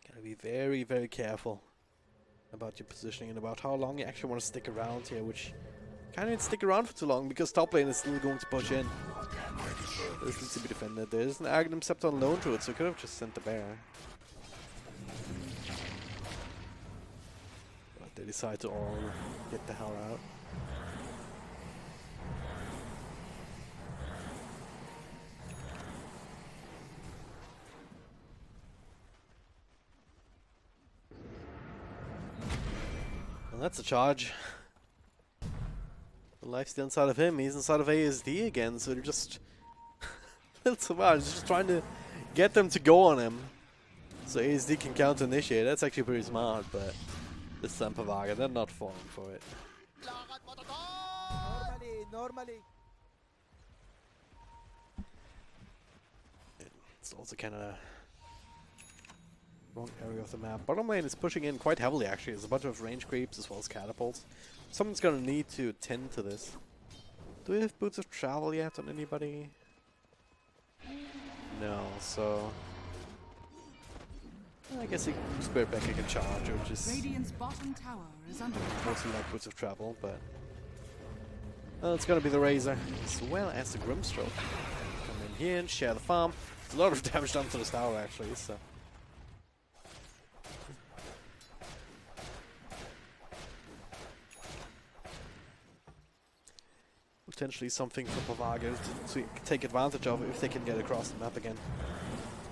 Gotta be very, very careful about your positioning and about how long you actually want to stick around here, which can't even stick around for too long because top lane is still going to push in. This needs to be defended. There is an Aghanim Scepter on loan to it, so could have just sent the bear. But they decide to all get the hell out. And that's a charge. The life's still inside of him. He's inside of ASD again, so they're just a little too much. Just trying to get them to go on him, so ASD can counter initiate. That's actually pretty smart, but this time Pavaga, they're not falling for it. Normally. It's also kind of Wrong area of the map. Bottom lane is pushing in quite heavily, actually. There's a bunch of range creeps as well as catapults. Someone's gonna need to tend to this. Do we have boots of travel yet on anybody? No, so... I guess he Spirit Becker can charge, which is Radiant's bottom tower is under attack. mostly like boots of travel, but... it's gonna be the Razor, as well as the Grimstroke. Come in here and share the farm. There's a lot of damage done to this tower, actually, so... Potentially something for Pavaga to take advantage of if they can get across the map again.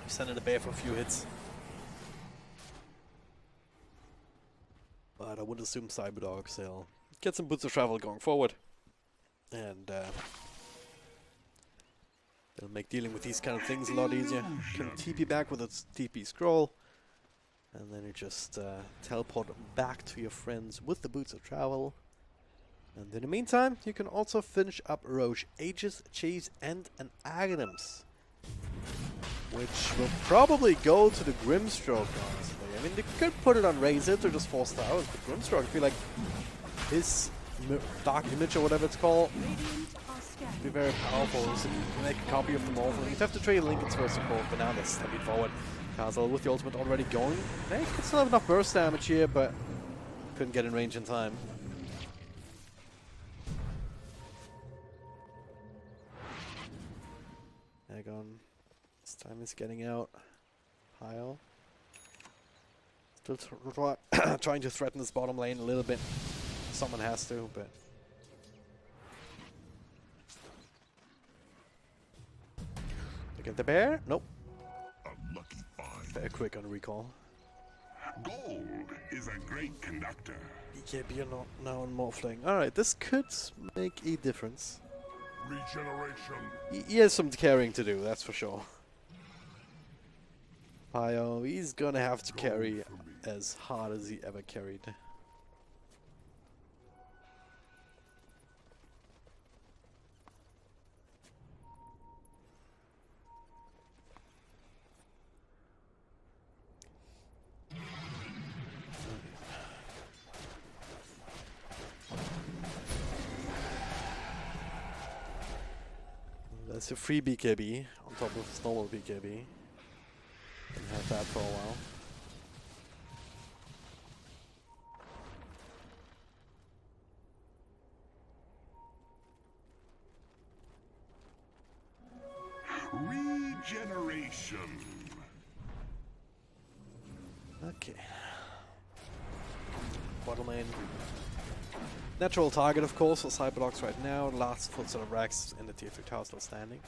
Send in a bear for a few hits. But I would assume Cyberdogs, they'll get some boots of travel going forward. And they'll make dealing with these kind of things a lot easier. Can TP back with its TP scroll. And then you just teleport back to your friends with the boots of travel. And in the meantime, you can also finish up Roche, Aegis, Chase, and an Aghanim's. Which will probably go to the Grimstroke, honestly. I mean, they could put it on Razor to just force the hours, but Grimstroke, I feel like his Dark Image or whatever it's called would be very powerful. So you can make a copy of them all. You'd have to trade Lincoln's for support, but now they're stepping forward. Castle with the ultimate already going. They could still have enough burst damage here, but couldn't get in range in time. Aegon. This time is getting out. Pyle. Still trying to threaten this bottom lane a little bit. Someone has to, but... Look at the bear? Nope. A lucky find. Very quick on recall. Gold is a great conductor. BKB are not now on Morphling. Alright, this could make a difference. Regeneration. He has some carrying to do, that's for sure. Pio, he's gonna have to carry as hard as he ever carried. That's a free BKB on top of his normal BKB. Didn't have that for a while. Regeneration. Okay. Bottom lane. Natural target, of course, for Cyberdogs right now. Last foot sort of Rex in the tier 3 tower still standing.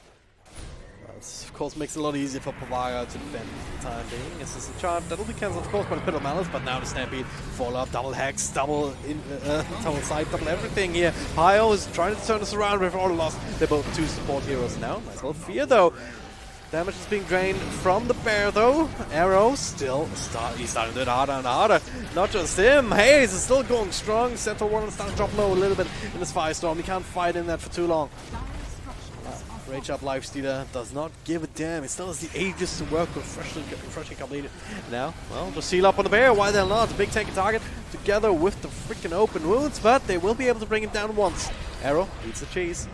This, of course, makes it a lot easier for Pavaga to defend for the time being. This is a charge that'll be cancelled, of course, by the Pit of Malice, but now the Stampede, fall up, double Hex, double side, double everything here. Pio is trying to turn this around, we've all lost. They're both 2 support heroes now. Nice little fear, though. Damage is being drained from the bear, though. Arrow still he's starting to do it harder and harder. Not just him. Hayes is still going strong. Central one starting to drop low a little bit in this Firestorm. He can't fight in that for too long. Rage Up Lifestealer does not give a damn. He still has the Aegis to work with, freshly completed. Now, well, just seal up on the bear. Why the hell not? It's a big tanky target together with the freaking open wounds, but they will be able to bring him down once. Arrow beats the chase.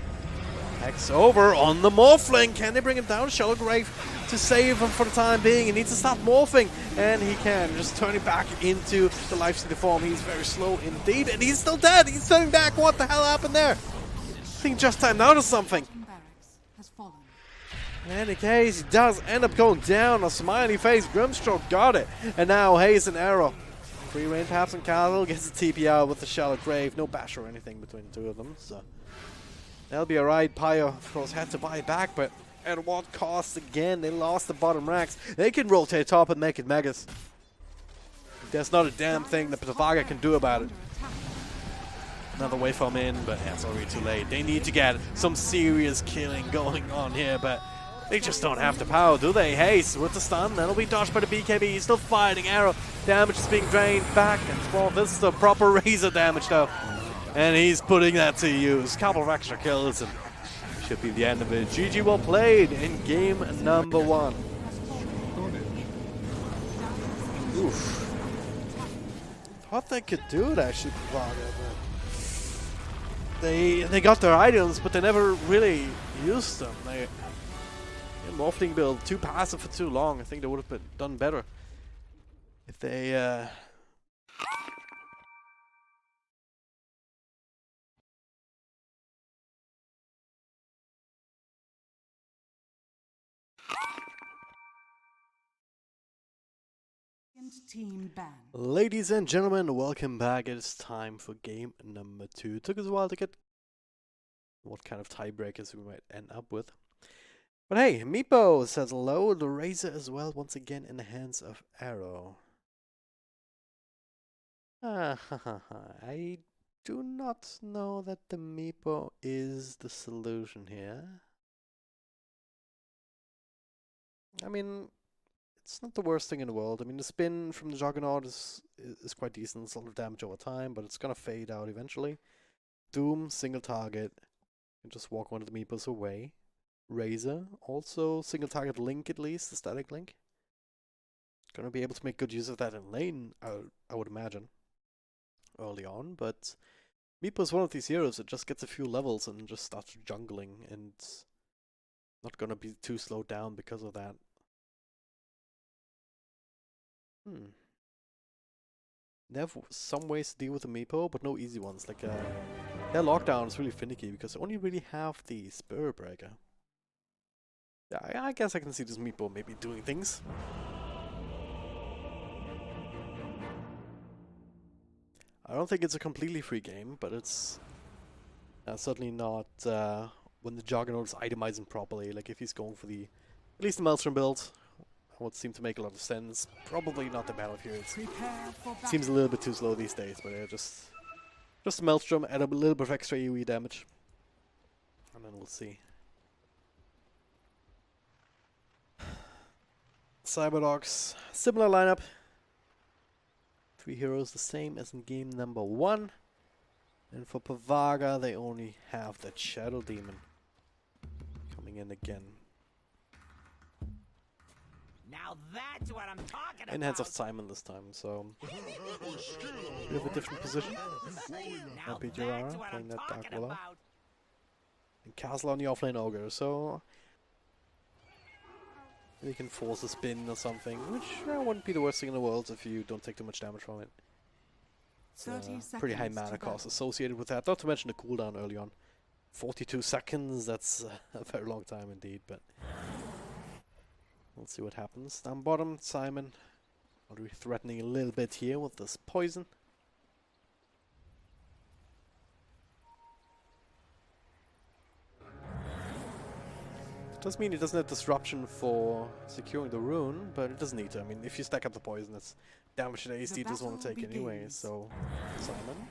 Hex over on the Morphling. Can they bring him down? Shallow Grave to save him for the time being. He needs to stop morphing, and he can. Just turning back into the Lifestealer form. He's very slow indeed, and he's still dead. He's turning back. What the hell happened there? I think just timed out or something. In any case, he does end up going down. A smiley face. Grimstroke got it. And now Hayes and Arrow. Free reign perhaps on Castle. Gets the TP out with the Shallow Grave. No bash or anything between the two of them. So that'll be alright. Pio, of course, had to buy it back, but at what cost again? They lost the bottom racks. They can rotate top and make it Megas. There's not a damn thing that Pavaga can do about it. Another wave from in, but it's already too late. They need to get some serious killing going on here, but they just don't have the power, do they? Haste with the stun, that'll be dodged by the BKB. He's still fighting. Arrow damage is being drained back and forth. This is the proper Razor damage, though. And he's putting that to use. Couple of extra kills, and should be the end of it. GG well played in game number 1. Oof. Thought they could do it actually, Pavaga, but they got their items, but they never really used them. They Morphling build too passive for too long. I think they would have done better if they Team ban. Ladies and gentlemen, welcome back. It is time for game number 2. Took us a while to get what kind of tiebreakers we might end up with. But hey, Meepo says hello. The Razor as well, once again in the hands of Arrow. I do not know that the Meepo is the solution here. I mean, it's not the worst thing in the world. I mean, the spin from the Juggernaut is quite decent. It's a lot of damage over time, but it's gonna fade out eventually. Doom, single target. And just walk one of the Meepos away. Razor, also single target Link at least, the static Link. Gonna be able to make good use of that in lane, I would imagine. Early on, but Meepo is one of these heroes that just gets a few levels and just starts jungling and not gonna be too slowed down because of that. They have some ways to deal with the Meepo, but no easy ones. Like their lockdown is really finicky because they only really have the Spirit Breaker. Yeah, I guess I can see this Meepo maybe doing things. I don't think it's a completely free game, but it's certainly not when the Juggernaut is itemizing properly. Like if he's going for at least the Maelstrom build. Would seem to make a lot of sense. Probably not the battlefield. It seems a little bit too slow these days, but yeah, just Maelstrom, add a little bit of extra AoE damage, and then we'll see. Cyberdogs, similar lineup. 3 heroes, the same as in game number 1. And for Pavaga, they only have that Shadow Demon coming in again. Now that's what I'm talking about. In hands of Simon this time, so we have a different position. Happy Jirara playing that Dark Willow. And Castle on the offlane Ogre, so you can force a spin or something, which wouldn't be the worst thing in the world if you don't take too much damage from it. It's pretty high mana cost associated with that, not to mention the cooldown early on. 42 seconds, that's a very long time indeed, but we'll see what happens. Down bottom, Simon already threatening a little bit here with this poison. Does mean it doesn't have disruption for securing the rune, but it doesn't need to. I mean, if you stack up the poison, it's damage that ASD doesn't want to take anyway. So, Simon,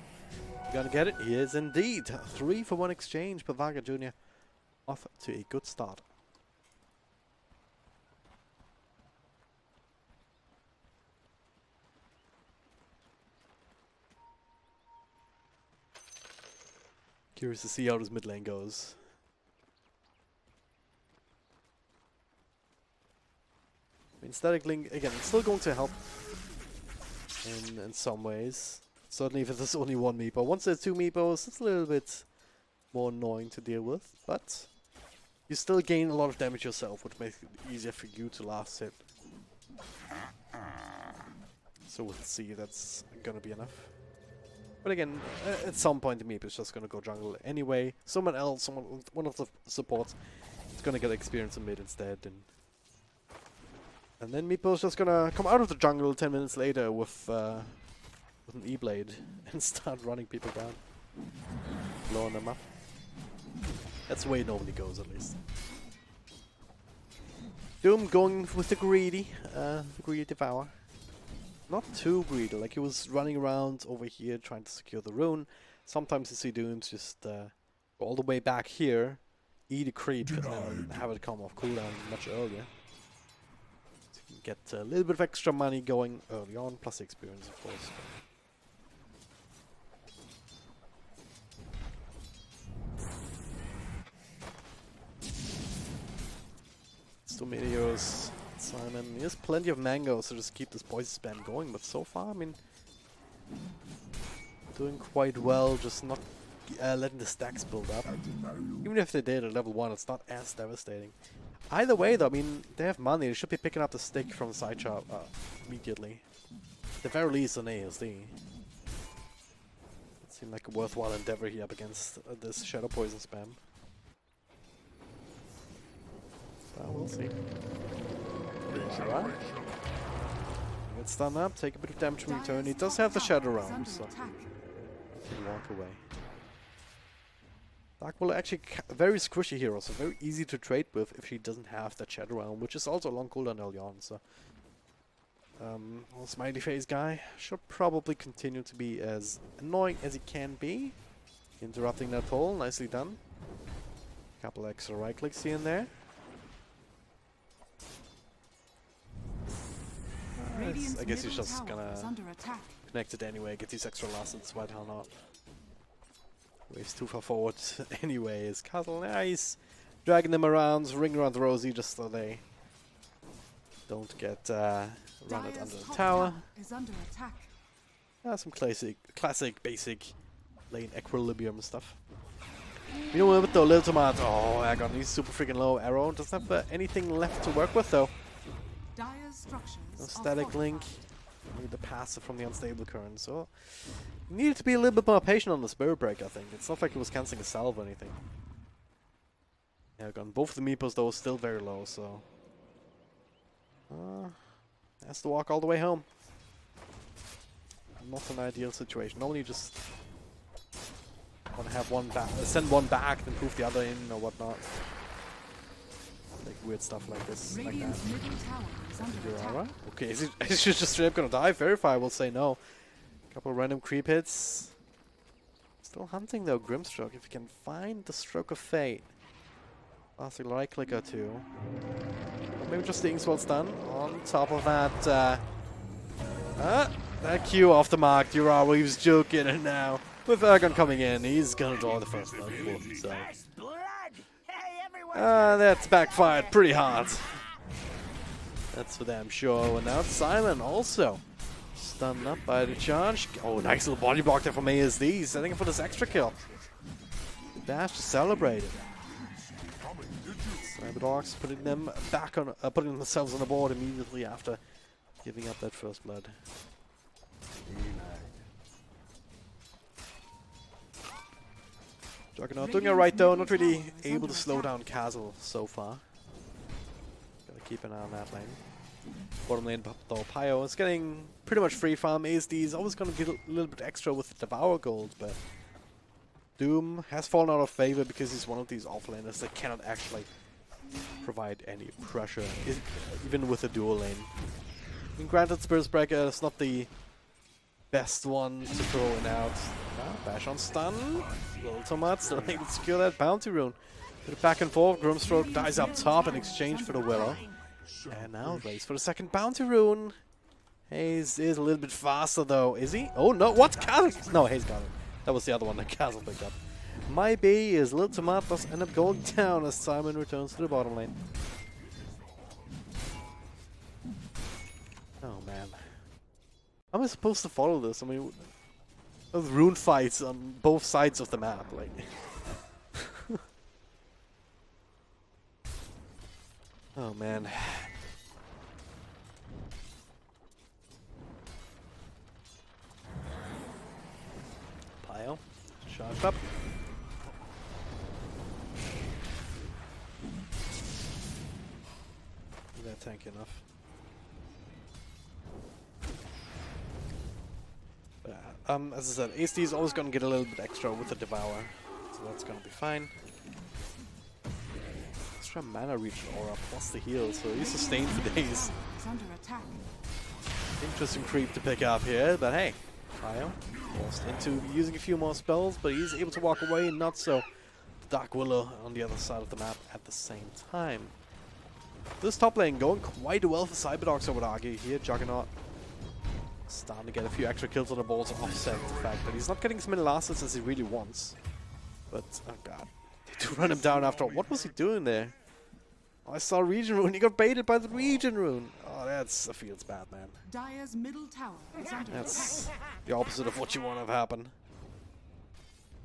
gonna get it? He is indeed. 3 for 1 exchange. Pavaga Junior off to a good start. Curious to see how this mid lane goes. I mean, Static Link, again, it's still going to help in some ways. Certainly if there's only 1 Meepo. Once there's 2 Meepos, it's a little bit more annoying to deal with, but you still gain a lot of damage yourself, which makes it easier for you to last hit. So we'll see if that's gonna be enough. But again, at some point the Meep is just gonna go jungle anyway. Someone else, one of the supports, is gonna get experience in mid instead, and then Meepo's just gonna come out of the jungle 10 minutes later with an E-Blade and start running people down, blowing them up. That's the way it normally goes, at least. Doom going with the greedy Devour. Not too greedy, like he was running around over here trying to secure the rune. Sometimes you see Dooms just go all the way back here, eat a creep, and then have it come off cooldown much earlier. So you can get a little bit of extra money going early on, plus the experience, of course. Too many heroes Simon. He has plenty of mangoes to just keep this poison spam going, but so far, I mean, doing quite well, just not letting the stacks build up. Even if they did at level 1, it's not as devastating. Either way, though, I mean, they have money. They should be picking up the stick from the side shop immediately. At the very least on ASD. It seemed like a worthwhile endeavor here up against this Shadow Poison spam. We'll see. Alright. Get stunned up, take a bit of damage in return. He does have the Shadow Realm, so he can walk away. Dark Willow actually very squishy hero, so very easy to trade with if she doesn't have that Shadow Realm, which is also a long cooldown early on, so smiley face guy should probably continue to be as annoying as he can be. Interrupting that pull, nicely done. Couple extra right clicks here and there. I guess he's just gonna connect it anyway, get these extra losses, why the hell not? Waves too far forward anyways. Castle, nice! Dragging them around, ring around Rosie just so they don't get run it under the tower. Some classic basic lane equilibrium stuff. You know what though, Little Tomato, oh I got these super freaking low arrow, doesn't have anything left to work with though. No static link, need the passive from the unstable current, so you needed to be a little bit more patient on the Spirit Break, I think. It's not like it was cancelling a salve or anything. Yeah, gone. Both of the meeples though still very low, so has to walk all the way home. Not an ideal situation. Normally you just want to have one back, send one back, then proof the other in or whatnot. Like weird stuff like this, like that. Okay, is he just straight up gonna die? Verify will say no. Couple of random creep hits. Still hunting though, Grimstroke. If you can find the Stroke of Fate. Last right click or two. Or maybe just the Inkspell stun. On top of that, that Q off the mark. Duraro, he was joking, and now with Ergon coming in, he's gonna draw the first blood. So. That's backfired pretty hard. That's for damn sure. And now it's Simon also stunned up by the charge. Oh, nice little body block there from ASD, setting up for this extra kill. Dash to celebrate it. Cyberdogs putting them back on, putting themselves on the board immediately after giving up that first blood. Juggernaut doing it right though, not really able to slow down Castle so far. Gotta keep an eye on that lane. Bottom lane though, Pio is getting pretty much free farm. ASD is always gonna get a little bit extra with the Devour gold, but Doom has fallen out of favor because he's one of these offlaners that cannot actually provide any pressure, even with a dual lane. I mean, granted, Spirit Breaker is not the best one to throw in out. Bash on stun. Little Tomat still able to secure that bounty rune. Bit of back and forth. Grimstroke dies up top in exchange for the Willow. And now race for the second bounty rune. Hayes is a little bit faster though, is he? Oh no, what? Castle? No, Hayes got it. That was the other one that Castle picked up. My B is Little Tomat does end up going down as Simon returns to the bottom lane. Oh man. How am I supposed to follow this? I mean, there's rune fights on both sides of the map, like. Oh man. Pile. Charged up. Is that tank enough? As I said, ASD is always going to get a little bit extra with the Devour, so that's going to be fine. Extra mana reach aura plus the heal, so he's sustained for days. Interesting creep to pick up here, but hey, Pio forced into using a few more spells, but he's able to walk away, not so Dark Willow on the other side of the map at the same time. This top lane going quite well for Cyberdogs, I would argue here. Juggernaut starting to get a few extra kills on the board to offset the fact that he's not getting as many losses as he really wants. But, oh god, they do run him down after all. What was he doing there? I saw Region Rune. He got baited by the Region Rune. Oh, that feels bad, man. Dire's middle tower is under That's the opposite of what you want to have happen.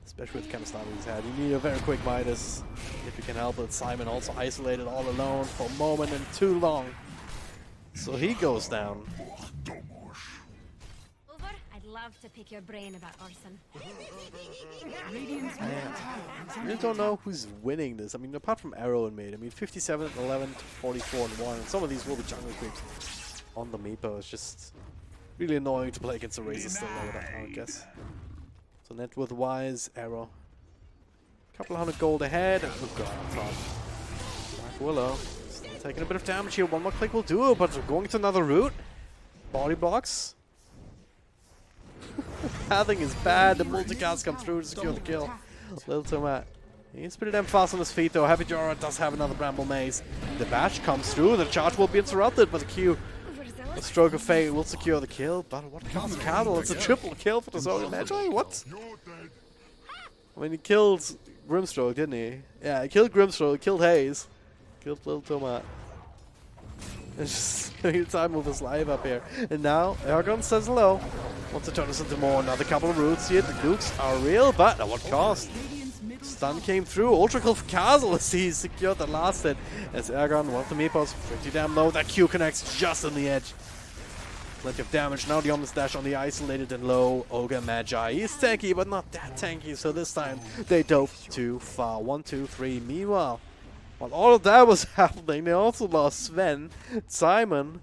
Especially with the kind of start he's had. You need a very quick Midas if you can help it. Simon also isolated all alone for a moment and too long. So he goes down. Over? I'd love to pick your brain about arson. Radiant's middle tower is I under really don't know who's winning this. I mean, apart from Arrow and mid. I mean, 57, 11 to 44 and 1. And some of these will be jungle creeps on the Meepo. It's just really annoying to play against a Razor still, I would guess. So net worth wise, Arrow. Couple hundred gold ahead. Oh god, Black Willow. Still taking a bit of damage here. One more click will do it, but we're going to another route. Body blocks. Pathing is bad. The multicast come through to secure the kill. Little Tomat. He's pretty damn fast on his feet though. Happy Jora does have another Bramble Maze. The bash comes through. The charge will be interrupted, but the Q. A stroke of fate will secure the kill, but what comes Cattle? It's a triple kill for the Zone Magi. What? I mean, he killed Grimstroke, didn't he? Yeah, he killed Grimstroke, killed Hayes, killed Little Tomat. It's just time with his life up here. And now, Ergon says hello. Wants to turn us into more. Another couple of routes here. The Dukes are real, but at what cost? Stun came through. Ultra kill for Castle as he secured the last hit. As Ergon, one of the Meepos, pretty damn low. That Q connects just on the edge. Plenty of damage. Now the Omnis Dash on the isolated and low Ogre Magi. He's tanky, but not that tanky. So this time they dove too far. 1, 2, 3. Meanwhile, while all of that was happening, they also lost Sven. Simon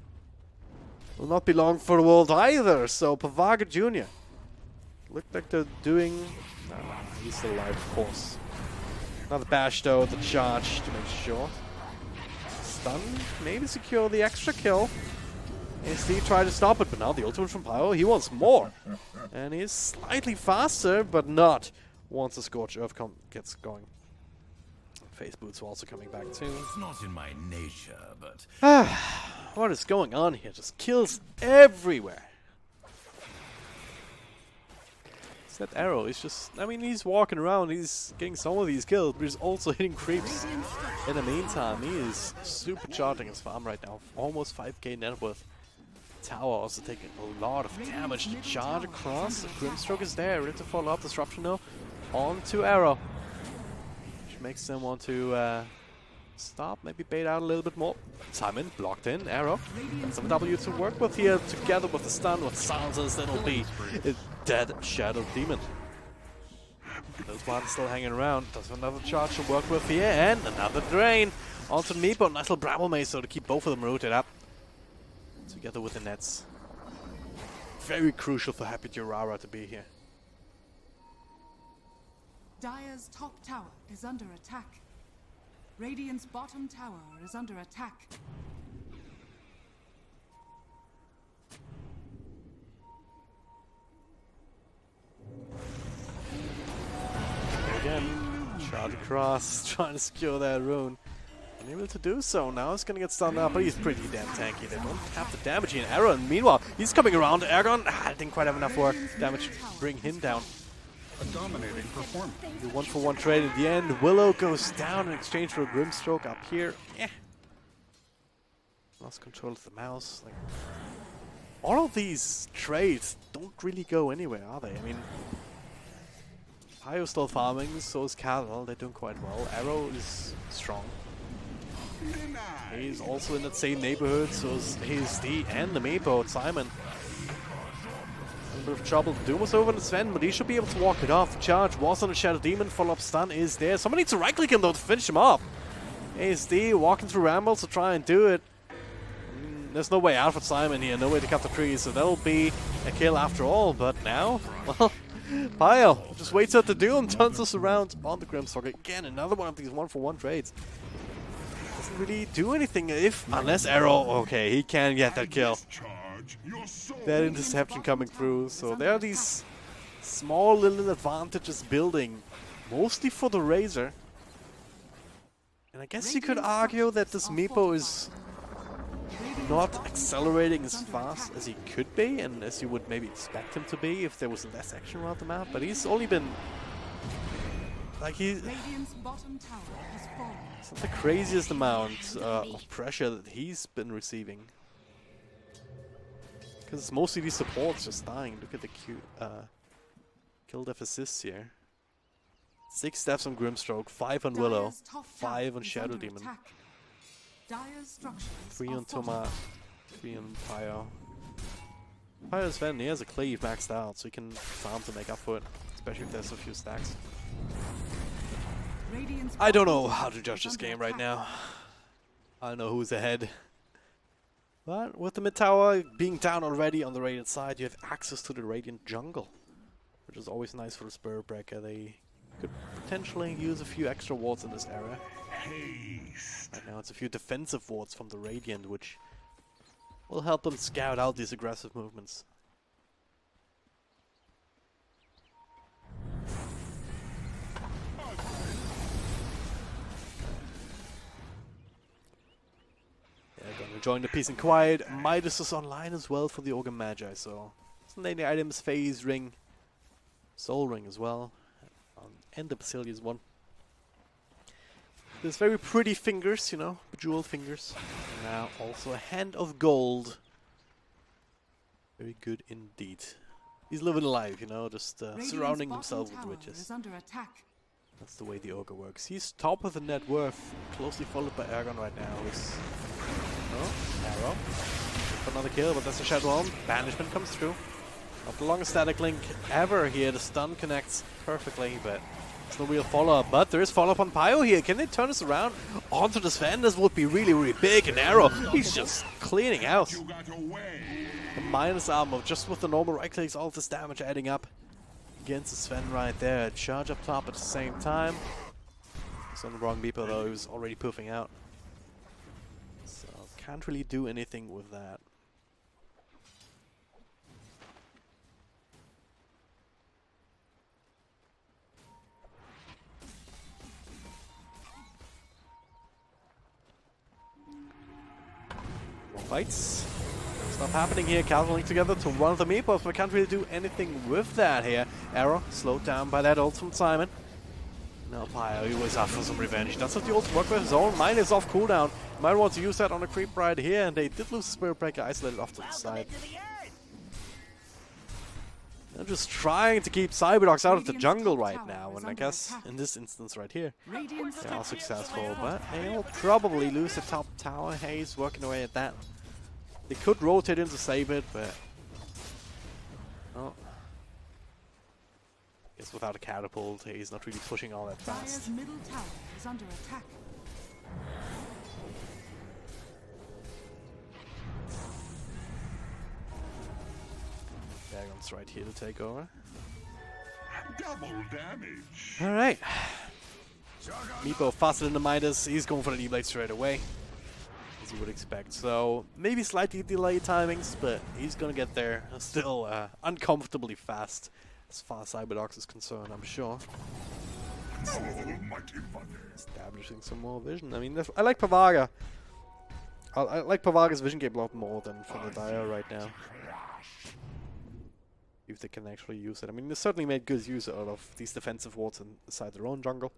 will not be long for the world either. So Pavaga Junior. Looked like they're doing. He's still alive, of course. Another bash though, the charge to make sure. Stun, maybe secure the extra kill. SD tried to stop it, but now the ultimate from Pyro, he wants more. And he's slightly faster, but not once the Scorch Earth gets going. Face Boots are also coming back too. It's not in my nature, but What is going on here? Just kills everywhere. That Arrow is just, I mean, he's walking around, he's getting some of these kills, but he's also hitting creeps. In the meantime, he is supercharging his farm right now. Almost 5k net worth. Tower also taking a lot of damage to charge across. The Grimstroke is there, ready to follow up. Disruption though, on to Arrow. Which makes them want to stop, maybe bait out a little bit more. Simon blocked in, Arrow. Some W to work with here, together with the stun, what sounds as it'll be a dead Shadow Demon. Those ones still hanging around. Does another charge to work with here, and another drain onto Meepo. Nice little Bramble Maze, so to keep both of them rooted up. Together with the nets. Very crucial for Happy Durara to be here. Dire's top tower is under attack. Radiant's bottom tower is under attack. Again, charge across, trying to secure that rune. Unable to do so. Now he's gonna get stunned up, but he's pretty damn tanky. They don't have the damage in Arrow. And meanwhile, he's coming around. Ergon didn't quite have enough work damage to bring him down. A dominating performance. The 1-for-1 trade at the end. Willow goes down in exchange for a Grimstroke up here. Yeah. Lost control of the mouse. Like, all of these trades don't really go anywhere, are they? I mean, Pio's still farming, so is Cattle. They're doing quite well. Arrow is strong. He's also in that same neighborhood, so is HD and the Meepo, Simon. A bit of trouble. Doom was over to Sven, but he should be able to walk it off. The charge was on the Shadow Demon. Follow-up stun is there. Someone needs to right-click him though to finish him off. ASD walking through Rambles to try and do it. There's no way out for Simon here. No way to cut the trees, so that'll be a kill after all. But now, well, Pyle just waits out the Doom, turns us around on the Grimstroke. Again, another one of these 1-for-1 trades. Doesn't really do anything unless Arrow. Okay, he can get that kill. That interception coming through. So there are these small little advantages building, mostly for the Razor. And I guess you could argue that this Meepo is not accelerating as fast as he could be, and as you would maybe expect him to be if there was less action around the map. But he's only been like he's Radiant's bottom tower has fallen. it's not the craziest amount of pressure that he's been receiving. Because it's mostly these supports just dying. Look at the kill def assists here. 6 deaths on Grimstroke, 5 on Willow, Dire's top 5 tower on is Shadow under Demon, attack. Dire's structures 3 are on Tomat, fortified. 3 on Pyro. Pyro's Ven, he has a cleave maxed out, so he can farm to make up for it, especially if there's a few stacks. Radiant's I don't bottom know tower how to judge is this under game right attack. now. I don't know who's ahead. But with the mid tower being down already on the Radiant side, you have access to the Radiant jungle, which is always nice for the Spirit Breaker. They could potentially use a few extra wards in this area. Right now it's a few defensive wards from the Radiant, which will help them scout out these aggressive movements. Gonna join the peace and quiet. Midas is online as well for the Ogre Magi, so some daily items, Phase Ring, Soul Ring as well, and the Basilius one. There's very pretty fingers, you know, bejeweled fingers. And now also a hand of gold. Very good indeed. He's living life, you know, just Radiant's surrounding bottom himself with tower witches. is under attack. That's the way the Ogre works. He's top of the net worth, closely followed by Aragon right now. Who's Arrow. For another kill, but that's a Shadow Realm. Banishment comes through. Not the longest static link ever here. The stun connects perfectly, but it's no real follow-up. But there is follow-up on Pyro here. Can they turn this around onto the Sven? This would be really, really big. And Arrow, he's just cleaning out. You got away. The minus armor, just with the normal right clicks, all this damage adding up against the Sven right there. Charge up top at the same time. He's on the wrong beeper though, he was already poofing out. So can't really do anything with that. More fights. Stuff happening here, Calvin together to one of the meepos, but can't really do anything with that here. Arrow slowed down by that ult from Simon. No, Pyro, he was after some revenge. That's what the ult work with his own. Mine is off cooldown. Might want to use that on a creep right here, and they did lose the Spirit Breaker, isolated off to the side. They're just trying to keep Cyberdogs out of the jungle right now, and I guess in this instance right here, they are successful, but they'll probably lose the top tower. Hayes working away at that. They could rotate in to save it, but oh, I guess without a catapult, he's not really pushing all that fast. Dire's middle tower is under attack. Dragon's right here to take over. Double damage. All right, Meepo faster than the Midas. He's going for the E-Blade straight away, as you would expect. So maybe slightly delayed timings, but he's gonna get there still uncomfortably fast as far as Cyberdogs is concerned, I'm sure. Almighty Mother. Establishing some more vision. I mean, I like Pavaga. I like Pavaga's vision game a lot more than from the Dire right now. If they can actually use it. I mean, they certainly made good use out of these defensive wards inside their own jungle.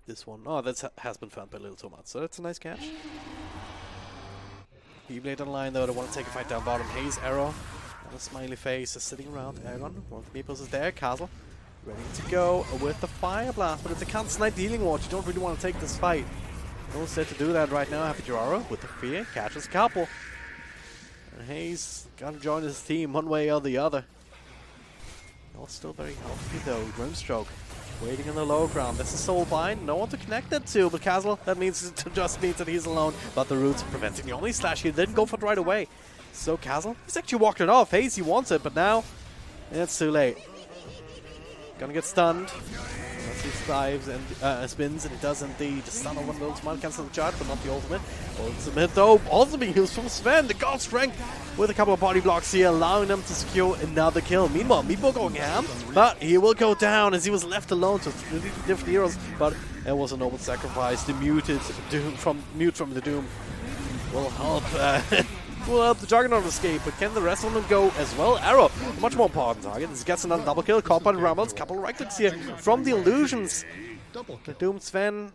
This one, oh, that has been found by Little Tomat, so that's a nice catch. E-Blade online though, they want to take a fight down bottom. Hayes, Arrow, and a smiley face is sitting around. Aragon, one of the Meeples is there. Castle, ready to go with the Fire Blast, but if they can't snipe the healing ward, you don't really want to take this fight. No set to do that right now. Happy Jirara with the fear, catches a couple. And Hayes gotta join his team one way or the other. All still very healthy though. Grimstroke waiting on the low ground. This is Soul Bind. No one to connect that to, but Castle, that means it just means that he's alone. But the roots preventing the only slash. He didn't go for it right away. So Castle, he's actually walked it off. Hayes, he wants it, but now it's too late. Gonna get stunned. As he dives and spins, and he does indeed. Just stun on one little smile, cancel the charge, but not the ultimate. Ultimate though, also being used from Sven, the God Strength, with a couple of body blocks here, allowing them to secure another kill. Meanwhile, Meepo going ham, but he will go down as he was left alone to 3 different heroes. But it was a noble sacrifice. The muted Doom from the Doom will help will help the Juggernaut escape, but can the rest of them go as well? Arrow, a much more important target. This gets another double kill. Caught by the Rebels. Couple right clicks here from the Illusions. The Doomed Sven.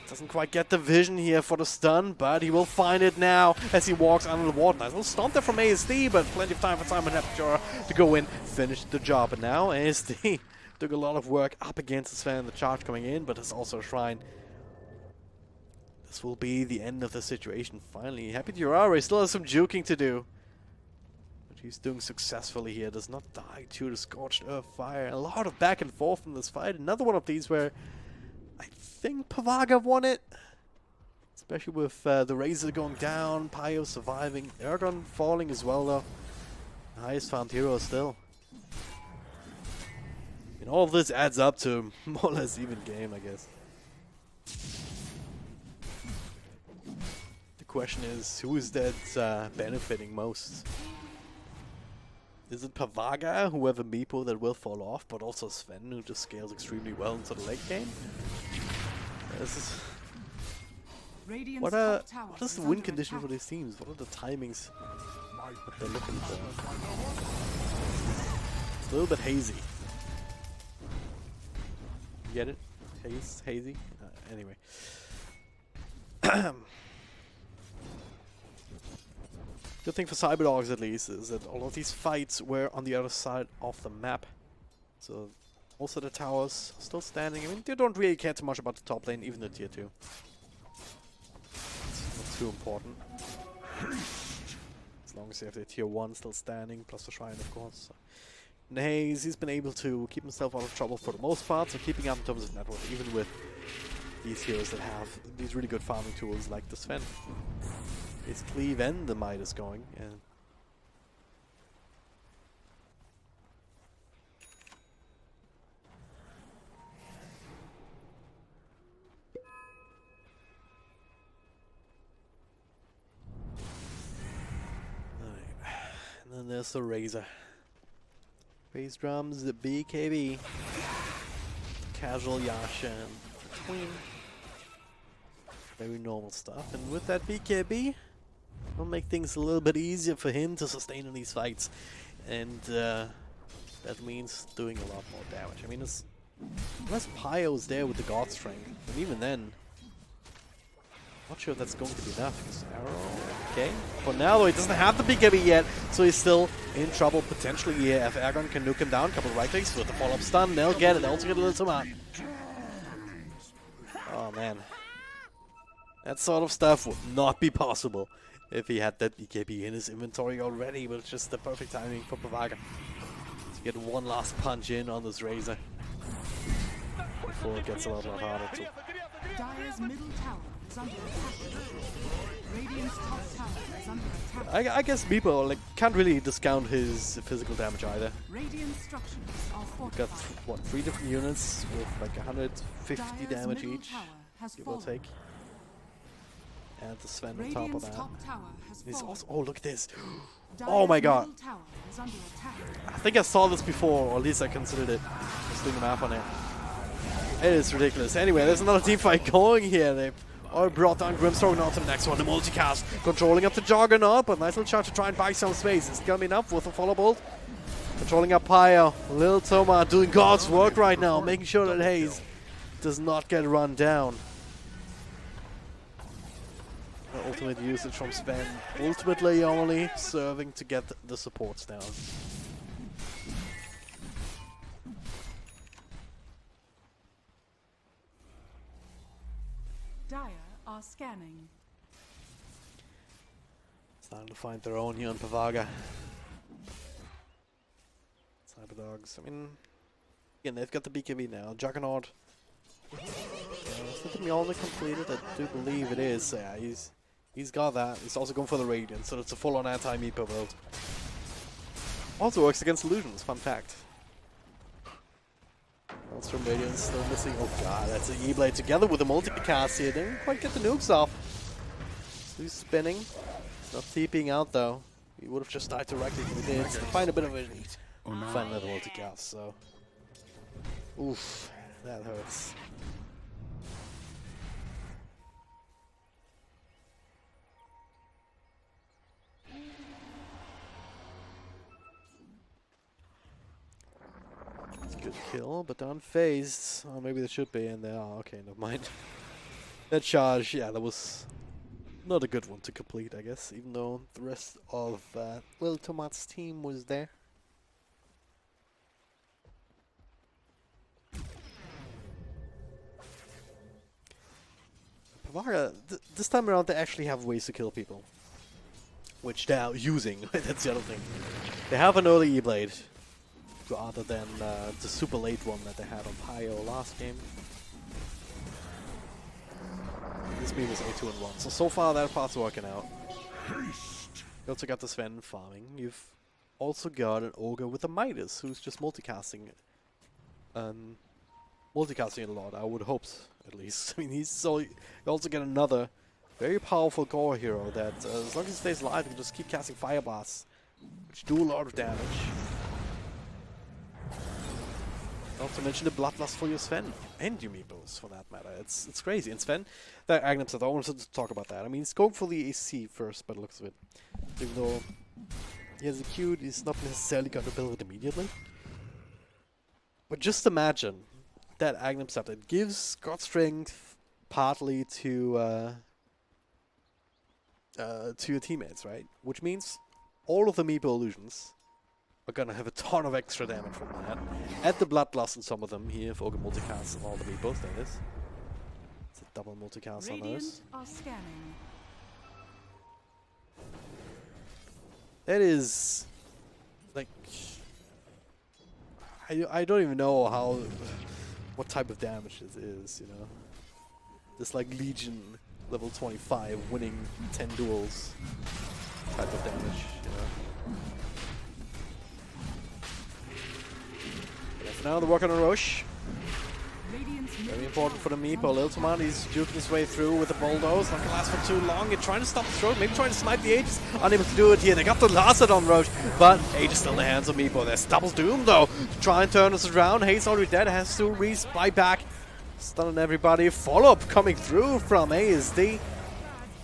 Doesn't quite get the vision here for the stun, but he will find it now as he walks under the water. Nice little stomp there from ASD, but plenty of time for Simon Hepjora to go in, finish the job. And now ASD took a lot of work up against Sven, the charge coming in, but there's also a shrine. This will be the end of the situation, finally. Happy Durare still has some juking to do, but he's doing successfully here. Does not die to the Scorched Earth Fire. A lot of back and forth in this fight. Another one of these where I think Pavaga won it, especially with the Razor going down, Pio surviving, Ergon falling as well though. The highest farmed hero still. And all of this adds up to more or less even game, I guess. The question is, who is that benefiting most? Is it Pavaga, whoever Meepo that will fall off, but also Sven, who just scales extremely well into the late game? This is what is the win condition for these teams? What are the timings that they're looking for? It's a little bit hazy. You get it? Hazy? Anyway. Good thing for Cyberdogs at least is that all of these fights were on the other side of the map. So also the towers still standing. I mean, they don't really care too much about the top lane, even the tier 2. It's not too important. As long as they have the tier 1 still standing, plus the shrine of course. So. And Hayes, he's been able to keep himself out of trouble for the most part, so keeping up in terms of network, even with these heroes that have these really good farming tools like the Sven. His cleave and the Midas going, and then there's the Razor. Bass drums, the BKB, casual Yasha, and Queen. Very normal stuff, and with that BKB, will make things a little bit easier for him to sustain in these fights, and that means doing a lot more damage. I mean, unless Pio's there with the God Strength, and even then, not sure if that's going to be enough. Arrow, okay. For now, though, he doesn't have the BKB yet, so he's still in trouble potentially here. If Ergon can nuke him down, couple right clicks with the follow-up stun, they'll get it. They'll also get a little too. Oh man, that sort of stuff would not be possible if he had that BKB in his inventory already, but it's just the perfect timing for Pavaga to get one last punch in on this Razor before it gets a lot harder to. Dire's middle tower is under attack. Radiant's top tower is under attack. I guess Meepo can't really discount his physical damage either. Radiant structures are We've got fortified. what, 3 different units with like 150 Dire's damage middle each, tower has give or fallen. take. And the Sven on top of Radiant's that. top tower has He's fallen. also, oh look at this! Dire's Oh my god! middle tower is under attack. I think I saw this before, or at least I considered it. Just doing the math on it. It is ridiculous. Anyway, there's another team fight going here. They've already brought down Grimstorm on to the next one. The multicast controlling up the Juggernaut, but nice little shot to try and buy some space. Is it gonna be enough with a follow bolt? Controlling up Pio. Lil Toma doing God's work right now, making sure that Hayes does not get run down. The ultimate usage from Sven. Ultimately only serving to get the supports down. Dire are scanning. Starting to find their own here on Pavaga. Cyberdogs. I mean, again, they've got the BKB now. Juggernaut. Is that the Mjolnir completed? I do believe it is. Yeah, he's got that. He's also going for the Radiant, so it's a full-on anti-Meepo build. Also works against illusions. Fun fact. Maelstrom Radiant still missing. Oh god, that's an E-Blade together with a multicast here. Didn't quite get the nukes off. So he's spinning. Not TPing out though. He would have just died directly if he did. So find a bit of a fun little multicast, so. Oof, that hurts. kill, but they're unfazed. Or maybe they should be, and they are. Okay, never mind. That charge, yeah, that was not a good one to complete, I guess, even though the rest of Little Tomat's team was there. Pavaga, this time around, they actually have ways to kill people, which they're using. That's the other thing. They have an early E-Blade, rather than the super late one that they had on Pio last game. This beam is A2 and 1, so far that part's working out. You also got the Sven farming. You've also got an Ogre with a Midas, who's just multicasting. Multicasting a lot, I would hope, at least. I mean, you also get another very powerful core hero that, as long as he stays alive, you can just keep casting Fire Blasts, which do a lot of damage. Not to mention the Bloodlust for your Sven, and your Meepos for that matter. It's crazy. And Sven, that Agnem said, I wanted to talk about that. I mean, he's going for the AC first by the looks of it. Even though he has a Q, he's not necessarily going to build it immediately. But just imagine that Agnem set that gives God Strength partly to your teammates, right? Which means all of the Meepo illusions are gonna have a ton of extra damage from that. Add the Bloodlust in some of them here if Ogre multicasts on all the Meepos, that is. It's a double multicast on those. Are scanning. That is like I don't even know what type of damage this is, you know. This like Legion level 25 winning 10 duels type of damage, you know. Now they're working on Roche. Very important for the Meepo. Little Tomat, he's juking his way through with the bulldoze. Not gonna last for too long. You're trying to stop the throat, maybe trying to snipe the Aegis. Unable to do it here. They got the last hit on Roche, but Aegis still in the hands of Meepo. There's double Doom though. Try and turn us around. Hayes already dead. Has to resupply back. Stunning everybody. Follow-up coming through from ASD.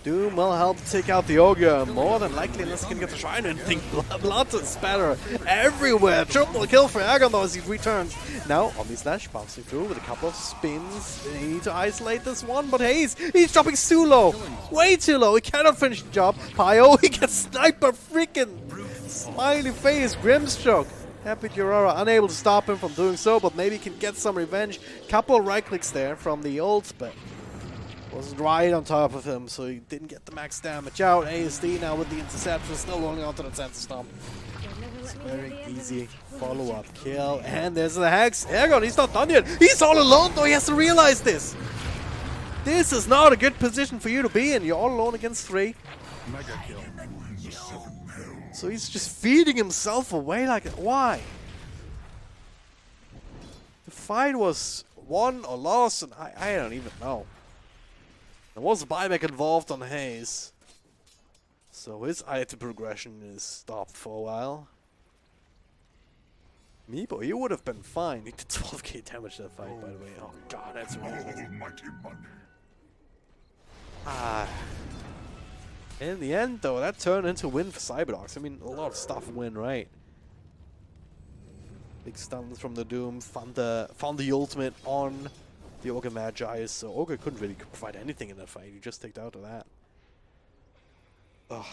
Doom will help take out the Ogre more than likely, unless he can get the Shrine and think blood and spatter everywhere. Triple kill for Agon as he returns. Now, Omni Slash bouncing through with a couple of spins. They need to isolate this one, but Hayes, he's dropping too low. Way too low. He cannot finish the job. Pio, he gets sniped by freaking Smiley Face. Grimstroke. Happy Aurora unable to stop him from doing so, but maybe he can get some revenge. Couple right clicks there from the ult, but wasn't right on top of him, so he didn't get the max damage out. ASD now with the interception, still holding on to the center stomp. It's very easy follow-up kill, and there's the Hex. Agon, he's not done yet. He's all alone though, he has to realize this. This is not a good position for you to be in. You're all alone against 3. Mega kill. So he's just feeding himself away like that. Why? The fight was won or lost, and I don't even know. There was a buyback involved on Hayes, so his item progression is stopped for a while. Meepo, he would have been fine. He did 12k damage that fight, by the way. Oh god, that's ridiculous. In the end, though, that turned into a win for Cyberdogs. I mean, a lot of stuff win, right? Big stuns from the Doom, found the ultimate on the Ogre Magi, so Ogre couldn't really provide anything in that fight. He just take out of that. Ugh.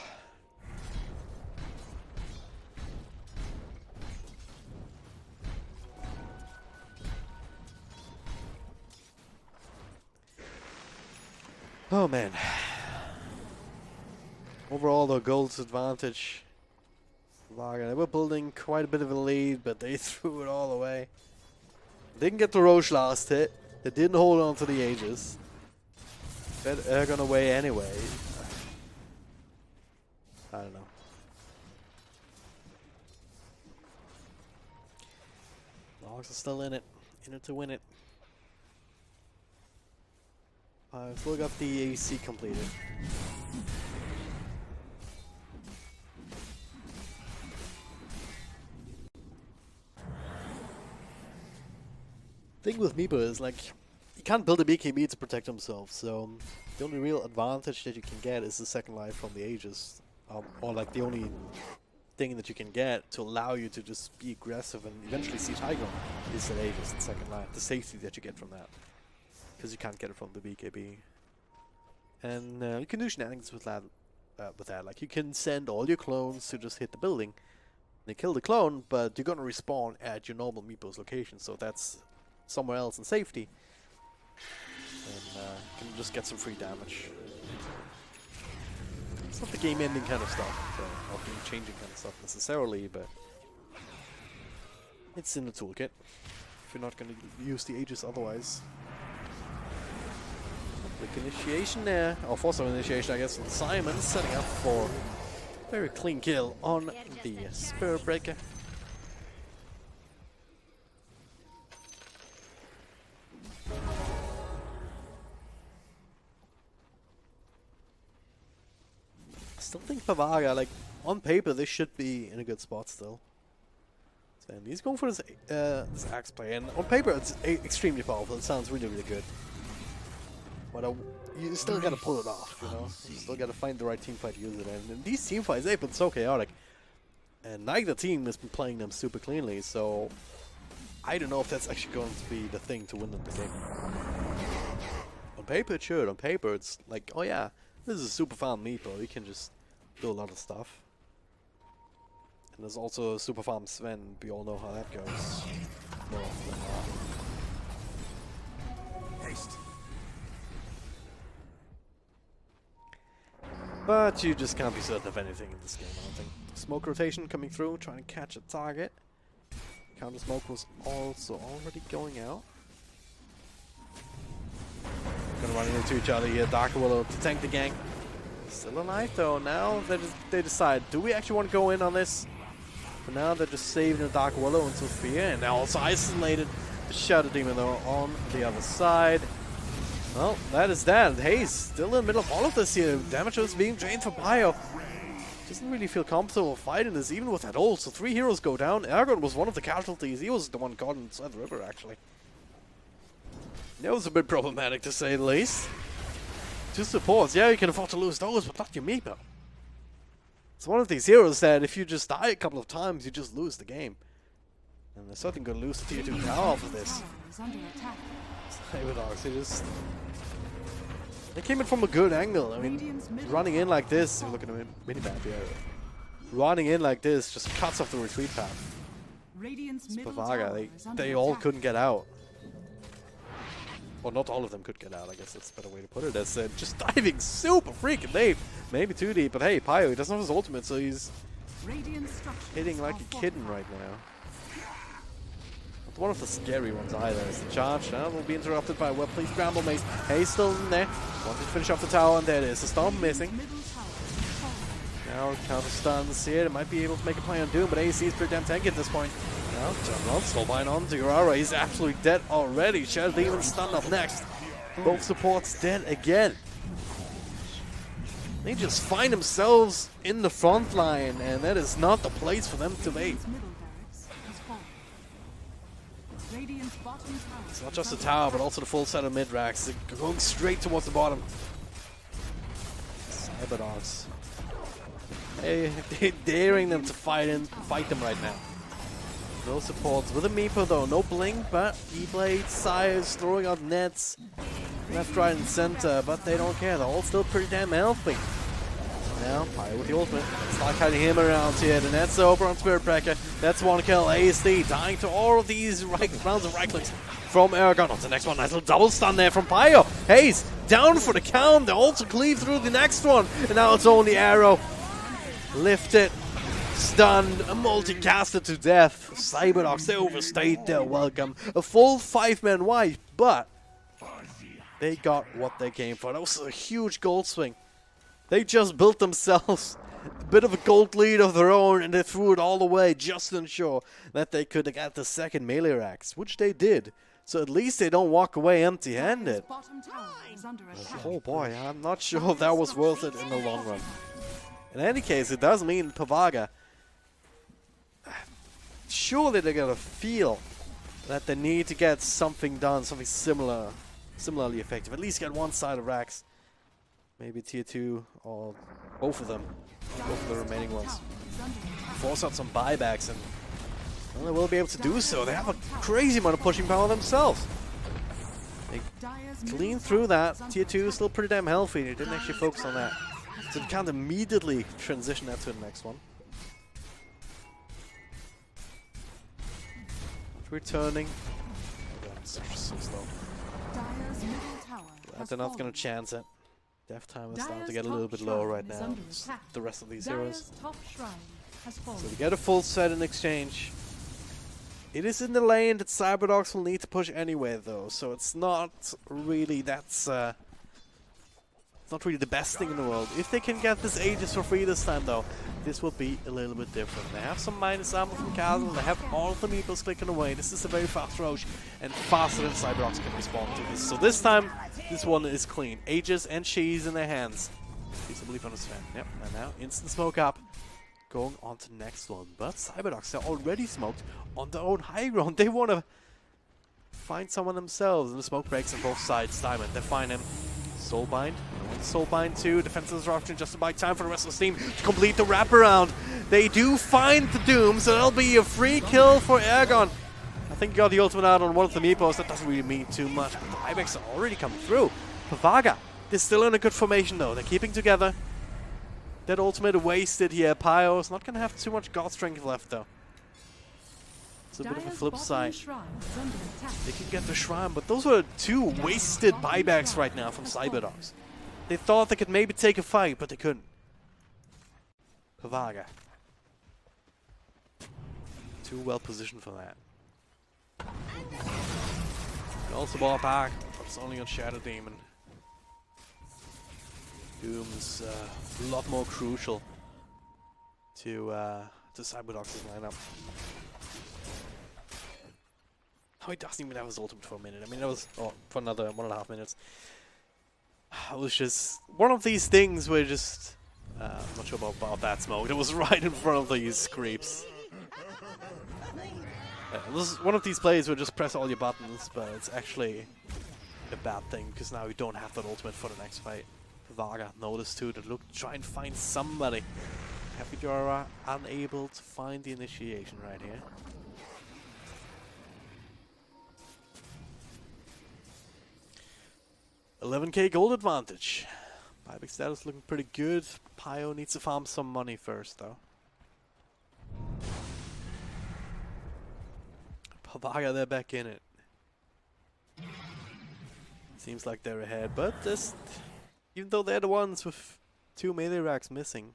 Oh man. Overall, the gold's advantage. They were building quite a bit of a lead, but they threw it all away. Didn't get the Roche last hit. They didn't hold on to the Aegis. Fed Ergon away anyway. I don't know. Logs are still in it to win it. I've still got the AC completed. Thing with Meepo is, like, you can't build a BKB to protect himself, so the only real advantage that you can get is the second life from the Aegis. Or like the only thing that you can get to allow you to just be aggressive and eventually see Tiger is that Aegis in second line. The safety that you get from that. Because you can't get it from the BKB. And you can do shenanigans with that. Like, you can send all your clones to just hit the building. They kill the clone, but you're going to respawn at your normal Meepo's location. So that's somewhere else in safety. And you can just get some free damage. It's not the game-ending kind of stuff, or game-changing kind of stuff necessarily, but it's in the toolkit. If you're not going to use the Aegis otherwise. Quick initiation there, or force of initiation, I guess, from Simon, setting up for a very clean kill on the Spirit Breaker. I still think Pavaga, like, on paper, they should be in a good spot still. And he's going for this axe play, and on paper, it's extremely powerful. It sounds really, really good. But you still gotta pull it off, you know? You still gotta find the right team fight to use it in. And these team fights, they've been so chaotic. And neither team has been playing them super cleanly, so I don't know if that's actually going to be the thing to win them the game. On paper, it should. On paper, it's like, oh yeah, this is a super farm Meepo. You can just do a lot of stuff. And there's also super farm Sven. We all know how that goes. More often than not. Haste. But you just can't be certain of anything in this game, I don't think. Smoke rotation coming through, trying to catch a target. Counter smoke was also already going out. Gonna run into each other here. Dark Willow to tank the gank. Still alive though. Now they decide, do we actually want to go in on this? For now they're just saving the Dark Willow until Fear, and they're also isolated the Shadow Demon though on the other side. Well, that is that. Hey, still in the middle of all of this here. Damage was being drained for Bio. Doesn't really feel comfortable fighting this, even with that ult. So 3 heroes go down. Argon was one of the casualties. He was the one caught inside the river, actually. That was a bit problematic, to say the least. 2 supports. Yeah, you can afford to lose those, but not your Meepo. It's one of these heroes that if you just die a couple of times, you just lose the game. And they're certainly going to lose the tier 2 tower for this. They came in from a good angle. I mean, running in like this, if you look at the minimap here, running in like this just cuts off the retreat path. It's Pavaga, they all couldn't get out. Well, not all of them could get out, I guess that's a better way to put it. As just diving super freaking deep. Maybe too deep, but hey, Pio, he doesn't have his ultimate, so he's hitting like a kitten right now. One of the scary ones either is the charge. Now will be interrupted by a well-placed Bramble Mace. Hayes still in there. Wanted to finish off the tower, and there it is. The Storm missing. Now counter stuns here. They might be able to make a play on Doom, but AC is pretty damn tanky at this point. Now John Soulbind on to Urara. He's absolutely dead already. Shadow Demon stunned up next. Both supports dead again. They just find themselves in the front line, and that is not the place for them to be. It's not just the tower, but also the full set of mid-racks. They're going straight towards the bottom. Cyberdogs. They're daring them to fight them right now. No supports with a Meepo though. No blink, but E-Blade, Sires throwing out nets. Left, right, and center, but they don't care. They're all still pretty damn healthy. Now, Pyre with the ultimate. Start cutting him around here. The net's over on Spirit Breaker. That's one kill. ASD dying to all of these rounds of right clicks from Aragon. On the next one, nice little double stun there from Pyre. Hayes down for the count. They also cleave through the next one. And now it's only Arrow. Lifted, stunned, multi-casted to death. Cyberdogs, they overstayed their welcome. A full 5-man wipe, but they got what they came for. That was a huge gold swing. They just built themselves a bit of a gold lead of their own, and they threw it all away just to ensure that they could get the second melee axe, which they did. So at least they don't walk away empty-handed. Oh boy, I'm not sure if that was worth it in the long run. In any case, it does mean Pavaga, surely they're going to feel that they need to get something done, something similarly effective. At least get one side of racks. Maybe tier 2 or both of them. Both of the remaining ones. force out some buybacks, and well, they will be able to do so. They have a crazy amount of pushing power themselves. They clean through that. Tier 2 is still pretty damn healthy. They didn't actually focus on that. So they can't immediately transition that to the next one. Returning. So slow. They're not going to chance it. Death time is starting to get a little bit low right now. The rest of these heroes. So we get a full set in exchange. It is in the lane that Cyberdogs will need to push anyway, though. So it's not really not really the best thing in the world. If they can get this Aegis for free this time, though, this will be a little bit different. They have some minus ammo from Castle. They have all of the meeples clicking away. This is a very fast Roche, and faster than Cyberdogs can respond to this. So this time, this one is clean. Aegis and Cheese in their hands. Please, I believe on his fan. Yep, and now instant smoke up. Going on to the next one. But Cyberdogs, they're already smoked on their own high ground. They want to find someone themselves, and the smoke breaks on both sides. Diamond, they find him. Soulbind. Soulbind 2. Defensive disruption just to buy time for the rest of the team to complete the wraparound. They do find the Doom, so that'll be a free kill for Ergon. I think he got the ultimate out on one of the meepos. That doesn't really mean too much, but the buybacks are already coming through. Pavaga, they're still in a good formation though. They're keeping together. That ultimate wasted here. Pyro's not going to have too much god strength left though. It's a bit of a flip side. They can get the shrine, but those were two wasted buybacks right now from Cyberdogs. They thought they could maybe take a fight, but they couldn't. Pavaga. Too well positioned for that. And also ball back, but it's only on Shadow Demon. Doom's a lot more crucial to Cyberdogs' lineup. Oh, he doesn't even have his ultimate for a minute. I mean, that was for another 1.5 minutes. It was just one of these things where just I'm not sure about that smoke. It was right in front of these creeps. It was one of these plays where just press all your buttons, but it's actually a bad thing because now you don't have that ultimate for the next fight. Pavaga noticed too to try and find somebody. Happy Jora unable to find the initiation right here. 11k gold advantage. Buyback status looking pretty good. Pio needs to farm some money first though. Pavaga, they're back in it. Seems like they're ahead, but this, even though they're the ones with 2 melee racks missing.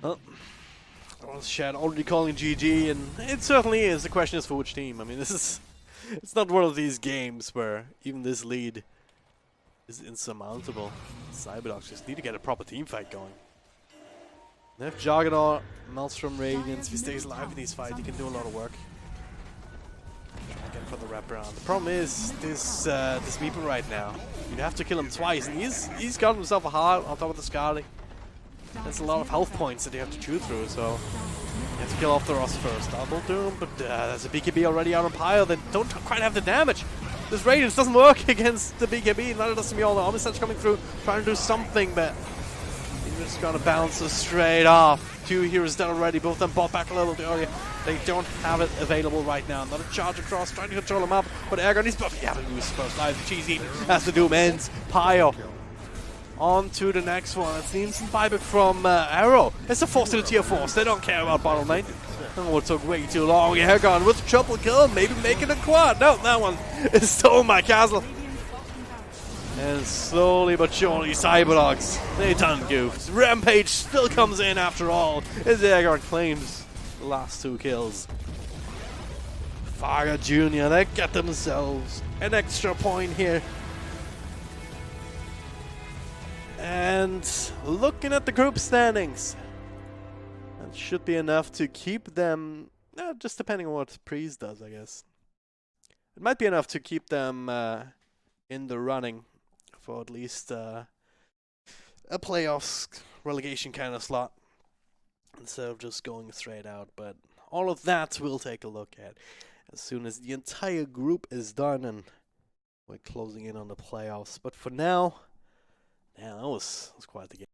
Well, Shad already calling GG, and it certainly is. The question is for which team. I mean, it's not one of these games where even this lead is insurmountable. Cyberdogs just need to get a proper team fight going. They have Juggernaut, Maelstrom Radiance. If he stays alive in these fights, he can do a lot of work. Again for the wraparound. The problem is this Meeple right now. You'd have to kill him twice, and he's got himself a heart on top of the Scarlet. There's a lot of health points that you have to chew through, so you have to kill off the Ross first. Double Doom, but there's a BKB already out on Pyre that don't quite have the damage. This Radiance doesn't work against the BKB, neither does the All the Omnisage coming through, trying to do something, but he's just gonna bounce us straight off. 2 heroes dead already, both of them bought back a little bit earlier. They don't have it available right now. Another charge across, trying to control him up, but Ergon is buffed. Yeah, lose first life. Cheese eaten as the Doom ends. Pyre. On to the next one. It's the instant buyback from Arrow. It's a force to the tier 4s. They don't care about bottom lane. Oh, it took way too long. Ergon with triple kill, maybe making a quad. No, that one is stolen by Castle. And slowly but surely, Cyberdogs, they done goofed. Rampage still comes in after all, as Ergon claims the last 2 kills. Pavaga Junior, they get themselves an extra point here. And looking at the group standings, that should be enough to keep them, just depending on what Priest does, I guess. It might be enough to keep them in the running for at least a playoffs relegation kind of slot, instead of just going straight out. But All of that we'll take a look at as soon as the entire group is done and we're closing in on the playoffs. But for now, man, that was quite the game.